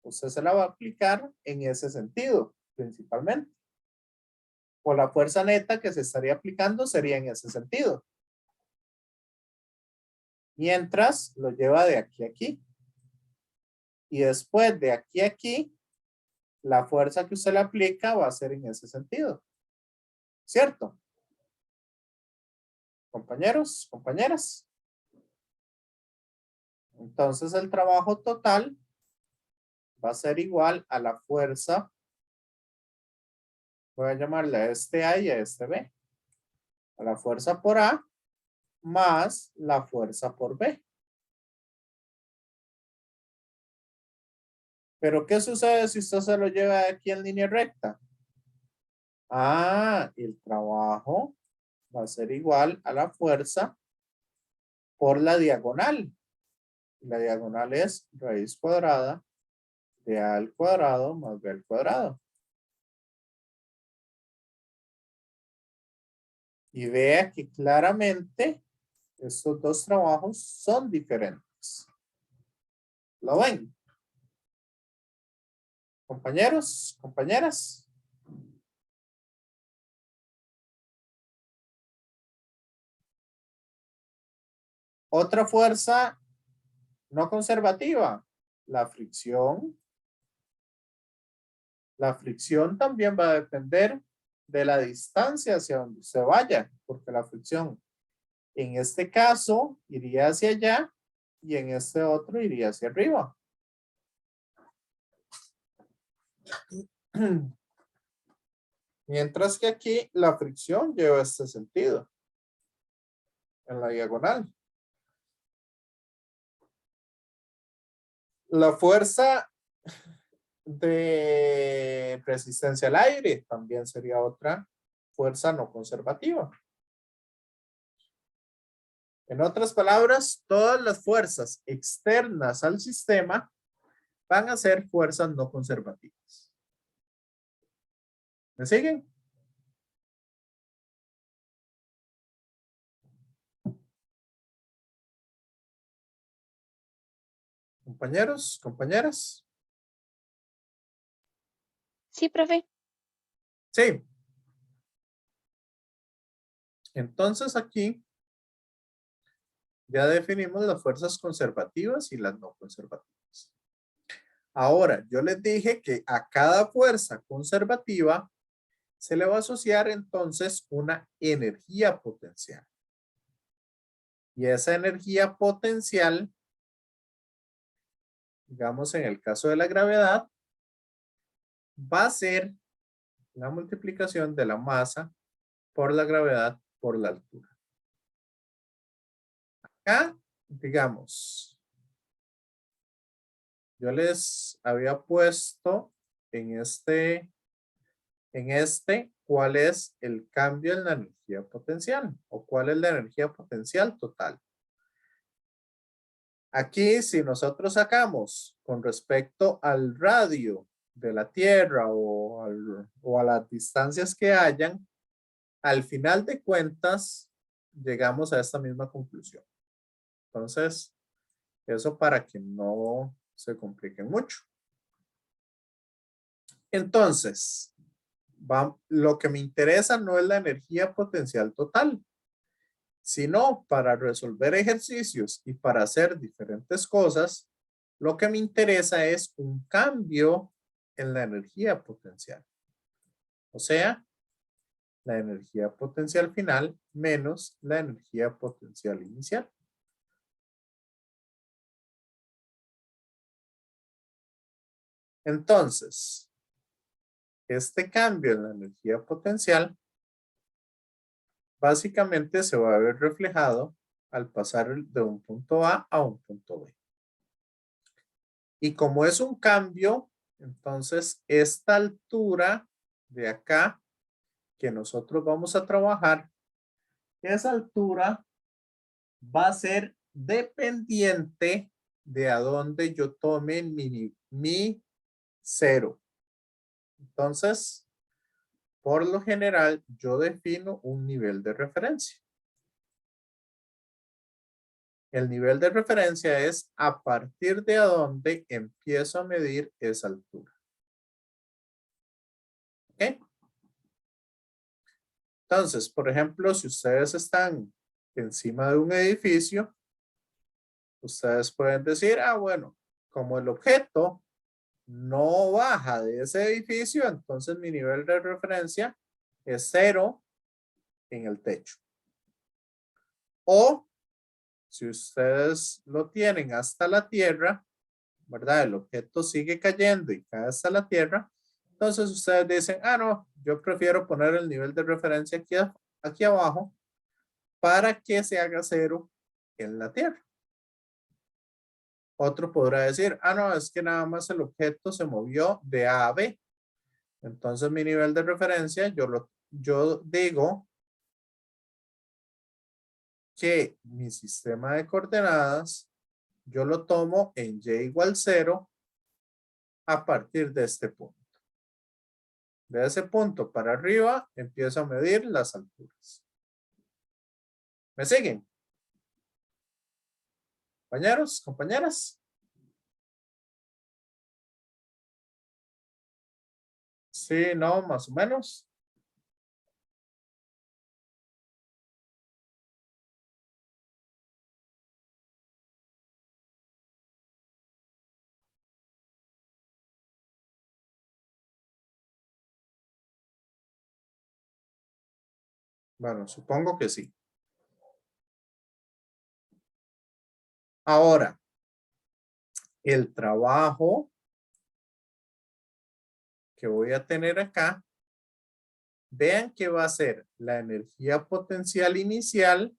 usted se la va a aplicar en ese sentido, principalmente. O la fuerza neta que se estaría aplicando sería en ese sentido. Mientras lo lleva de aquí a aquí. Y después de aquí a aquí, la fuerza que usted le aplica va a ser en ese sentido. ¿Cierto? Compañeros, compañeras. Entonces el trabajo total va a ser igual a la fuerza. Voy a llamarle a este A y a este B. A la fuerza por A más la fuerza por B. Pero ¿qué sucede si usted se lo lleva aquí en línea recta? Ah, el trabajo va a ser igual a la fuerza por la diagonal. La diagonal es raíz cuadrada de A al cuadrado más B al cuadrado. Y vea que claramente estos dos trabajos son diferentes. ¿Lo ven? Compañeros, compañeras. Otra fuerza no conservativa, la fricción. La fricción también va a depender de la distancia hacia donde se vaya, porque la fricción en este caso iría hacia allá y en este otro iría hacia arriba. Mientras que aquí la fricción lleva este sentido, en la diagonal. La fuerza de resistencia al aire también sería otra fuerza no conservativa. En otras palabras, todas las fuerzas externas al sistema van a ser fuerzas no conservativas. ¿Me siguen? Compañeros, compañeras. Sí, profe. Sí. Entonces aquí ya definimos las fuerzas conservativas y las no conservativas. Ahora, yo les dije que a cada fuerza conservativa se le va a asociar entonces una energía potencial. Y esa energía potencial, digamos en el caso de la gravedad, va a ser la multiplicación de la masa por la gravedad por la altura. Acá, digamos, yo les había puesto en cuál es el cambio en la energía potencial o cuál es la energía potencial total. Aquí, si nosotros sacamos con respecto al radio de la Tierra o a las distancias que hayan, al final de cuentas, llegamos a esta misma conclusión. Entonces, eso para que no se compliquen mucho. Entonces, lo que me interesa no es la energía potencial total, sino para resolver ejercicios y para hacer diferentes cosas, lo que me interesa es un cambio en la energía potencial. O sea, la energía potencial final menos la energía potencial inicial. Entonces, este cambio en la energía potencial básicamente se va a ver reflejado al pasar de un punto A a un punto B. Y como es un cambio, entonces esta altura de acá que nosotros vamos a trabajar, esa altura va a ser dependiente de a dónde yo tome mi cero. Entonces, por lo general, yo defino un nivel de referencia. El nivel de referencia es a partir de a dónde empiezo a medir esa altura. ¿Ok? Entonces, por ejemplo, si ustedes están encima de un edificio, ustedes pueden decir, bueno, como el objeto no baja de ese edificio, entonces mi nivel de referencia es 0 en el techo. O si ustedes lo tienen hasta la tierra, ¿verdad? El objeto sigue cayendo y cae hasta la tierra. Entonces ustedes dicen, no, yo prefiero poner el nivel de referencia aquí abajo para que se haga 0 en la tierra. Otro podrá decir, no, es que nada más el objeto se movió de A a B. Entonces mi nivel de referencia, yo digo que mi sistema de coordenadas, yo lo tomo en y igual 0 a partir de este punto. De ese punto para arriba, empiezo a medir las alturas. ¿Me siguen? Compañeros, compañeras. Sí, no, más o menos. Bueno, supongo que sí. Ahora, el trabajo que voy a tener acá, vean que va a ser la energía potencial inicial,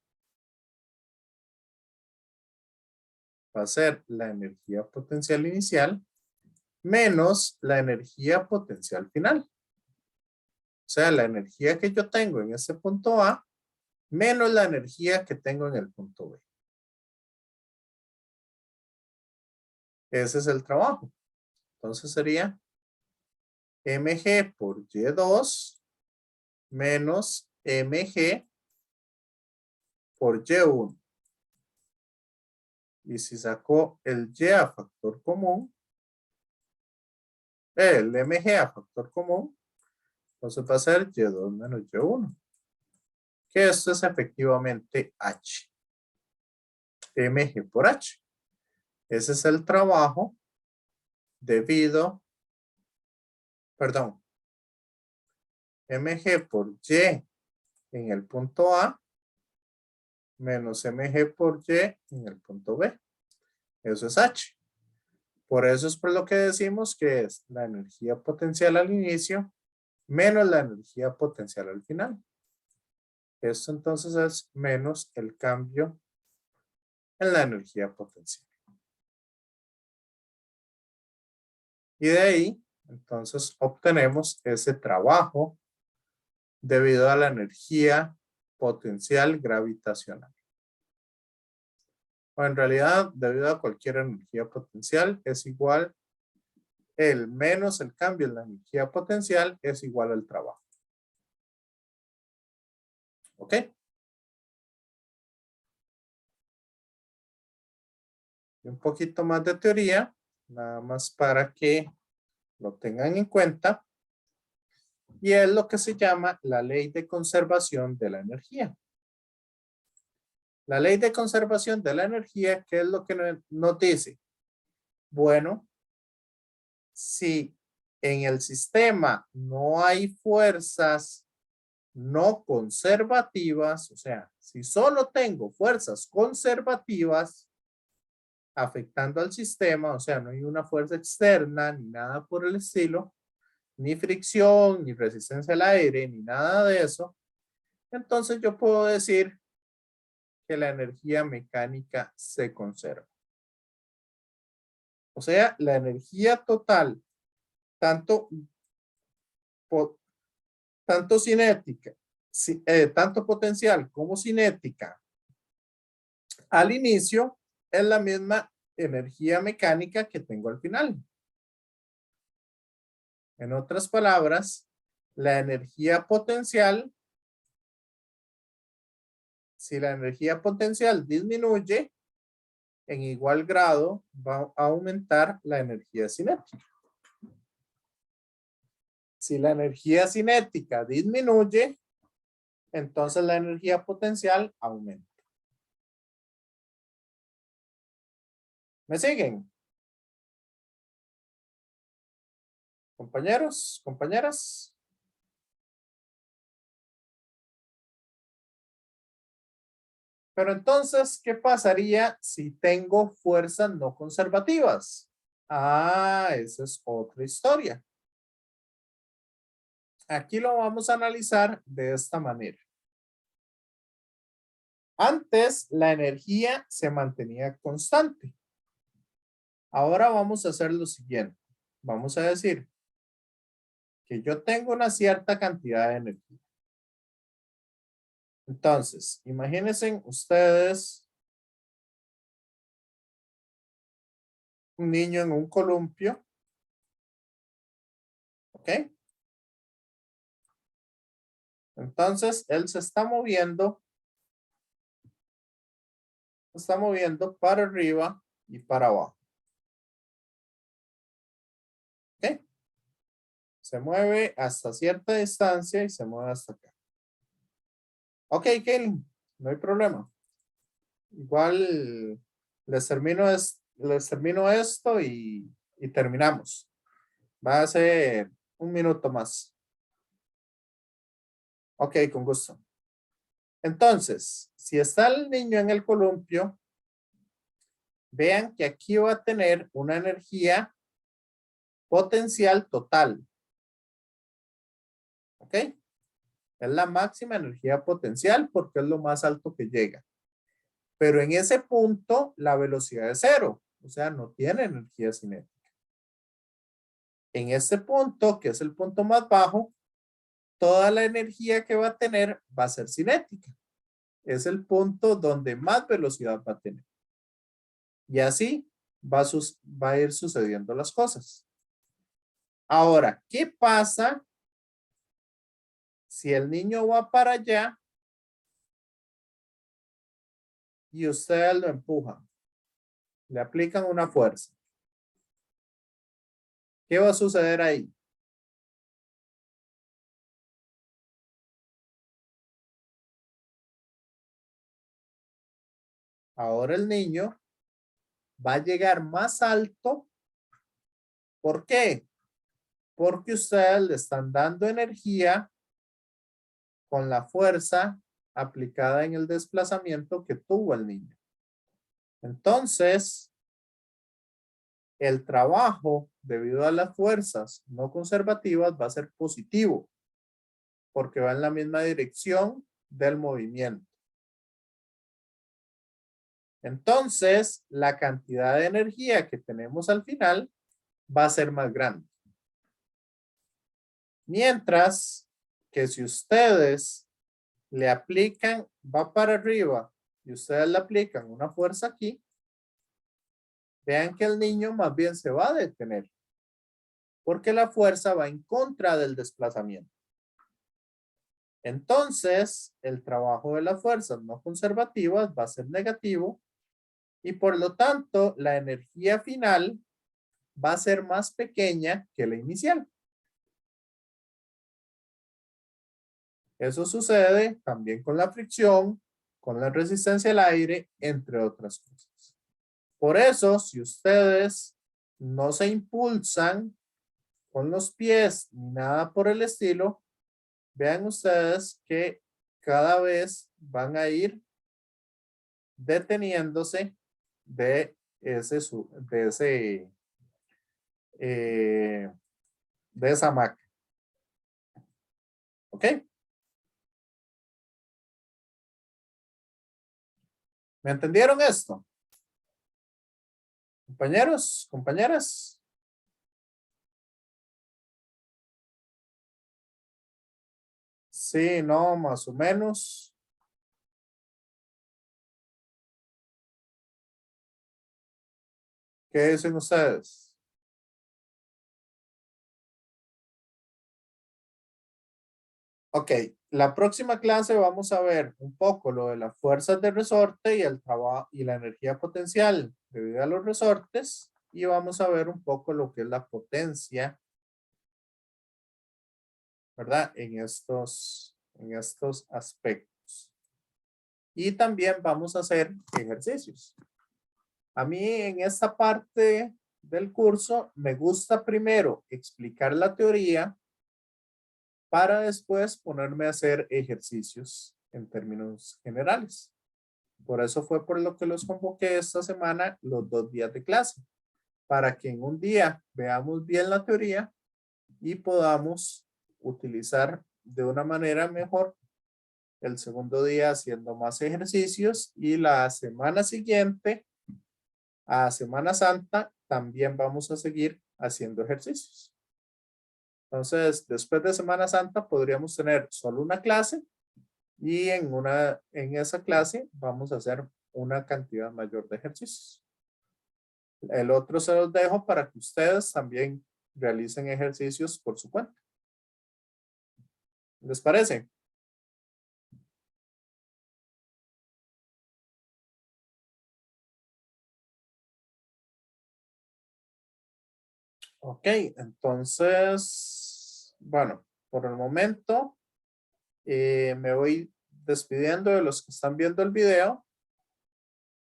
va a ser la energía potencial inicial menos la energía potencial final. O sea, la energía que yo tengo en ese punto A menos la energía que tengo en el punto B. Ese es el trabajo. Entonces sería mg por y2 menos mg por y1. Y si saco el y a factor común, el mg a factor común, entonces va a ser y2 menos y1. Que esto es efectivamente h. mg por h. Ese es el trabajo debido, perdón, mg por y en el punto A menos mg por y en el punto B. Eso es h. Por eso es por lo que decimos que es la energía potencial al inicio menos la energía potencial al final. Esto entonces es menos el cambio en la energía potencial. Y de ahí, entonces, obtenemos ese trabajo debido a la energía potencial gravitacional. O en realidad, debido a cualquier energía potencial, es igual, el menos el cambio en la energía potencial es igual al trabajo. ¿Ok? Y un poquito más de teoría, nada más para que lo tengan en cuenta. Y es lo que se llama la ley de conservación de la energía. La ley de conservación de la energía, ¿qué es lo que nos dice? Bueno, si en el sistema no hay fuerzas no conservativas, o sea, si solo tengo fuerzas conservativas afectando al sistema, o sea, no hay una fuerza externa ni nada por el estilo, ni fricción, ni resistencia al aire, ni nada de eso, entonces yo puedo decir que la energía mecánica se conserva. O sea, la energía total, tanto cinética, tanto potencial como cinética, al inicio es la misma energía mecánica que tengo al final. En otras palabras, la energía potencial, si la energía potencial disminuye, en igual grado va a aumentar la energía cinética. Si la energía cinética disminuye, entonces la energía potencial aumenta. ¿Me siguen? Compañeros, compañeras. Pero entonces, ¿qué pasaría si tengo fuerzas no conservativas? Ah, esa es otra historia. Aquí lo vamos a analizar de esta manera. Antes, la energía se mantenía constante. Ahora vamos a hacer lo siguiente. Vamos a decir que yo tengo una cierta cantidad de energía. Entonces, imagínense ustedes un niño en un columpio. ¿Ok? Entonces, él se está moviendo para arriba y para abajo. ¿Ok? Se mueve hasta cierta distancia y se mueve hasta acá. Ok, Kelly, no hay problema. Igual les termino esto y terminamos. Va a ser un minuto más. Ok, con gusto. Entonces, si está el niño en el columpio, vean que aquí va a tener una energía potencial total. ¿Ok? Es la máxima energía potencial porque es lo más alto que llega. Pero en ese punto la velocidad es cero. O sea, no tiene energía cinética. En este punto, que es el punto más bajo, toda la energía que va a tener va a ser cinética. Es el punto donde más velocidad va a tener. Y así va a ir sucediendo las cosas. Ahora, ¿qué pasa si el niño va para allá y ustedes lo empujan? Le aplican una fuerza. ¿Qué va a suceder ahí? Ahora el niño va a llegar más alto. ¿Por qué? Porque ustedes le están dando energía con la fuerza aplicada en el desplazamiento que tuvo el niño. Entonces, el trabajo debido a las fuerzas no conservativas va a ser positivo porque va en la misma dirección del movimiento. Entonces, la cantidad de energía que tenemos al final va a ser más grande. Mientras que si ustedes le aplican, va para arriba y ustedes le aplican una fuerza aquí, vean que el niño más bien se va a detener porque la fuerza va en contra del desplazamiento. Entonces, el trabajo de las fuerzas no conservativas va a ser negativo y por lo tanto la energía final va a ser más pequeña que la inicial. Eso sucede también con la fricción, con la resistencia al aire, entre otras cosas. Por eso, si ustedes no se impulsan con los pies ni nada por el estilo, vean ustedes que cada vez van a ir deteniéndose de esa máquina. ¿Ok? ¿Me entendieron esto? Compañeros, compañeras. Sí, no, más o menos. ¿Qué dicen ustedes? Ok, la próxima clase vamos a ver un poco lo de las fuerzas de resorte y el trabajo y la energía potencial debido a los resortes y vamos a ver un poco lo que es la potencia, ¿verdad? En estos aspectos. Y también vamos a hacer ejercicios. A mí en esta parte del curso me gusta primero explicar la teoría para después ponerme a hacer ejercicios en términos generales. Por eso fue por lo que los convoqué esta semana los 2 días de clase, para que en un día veamos bien la teoría y podamos utilizar de una manera mejor el segundo día haciendo más ejercicios y la semana siguiente a Semana Santa también vamos a seguir haciendo ejercicios. Entonces, después de Semana Santa podríamos tener solo una clase y en esa clase vamos a hacer una cantidad mayor de ejercicios. El otro se los dejo para que ustedes también realicen ejercicios por su cuenta. ¿Les parece? Ok, entonces, bueno, por el momento me voy despidiendo de los que están viendo el video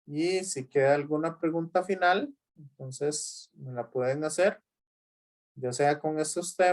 y si queda alguna pregunta final, entonces me la pueden hacer, ya sea con estos temas.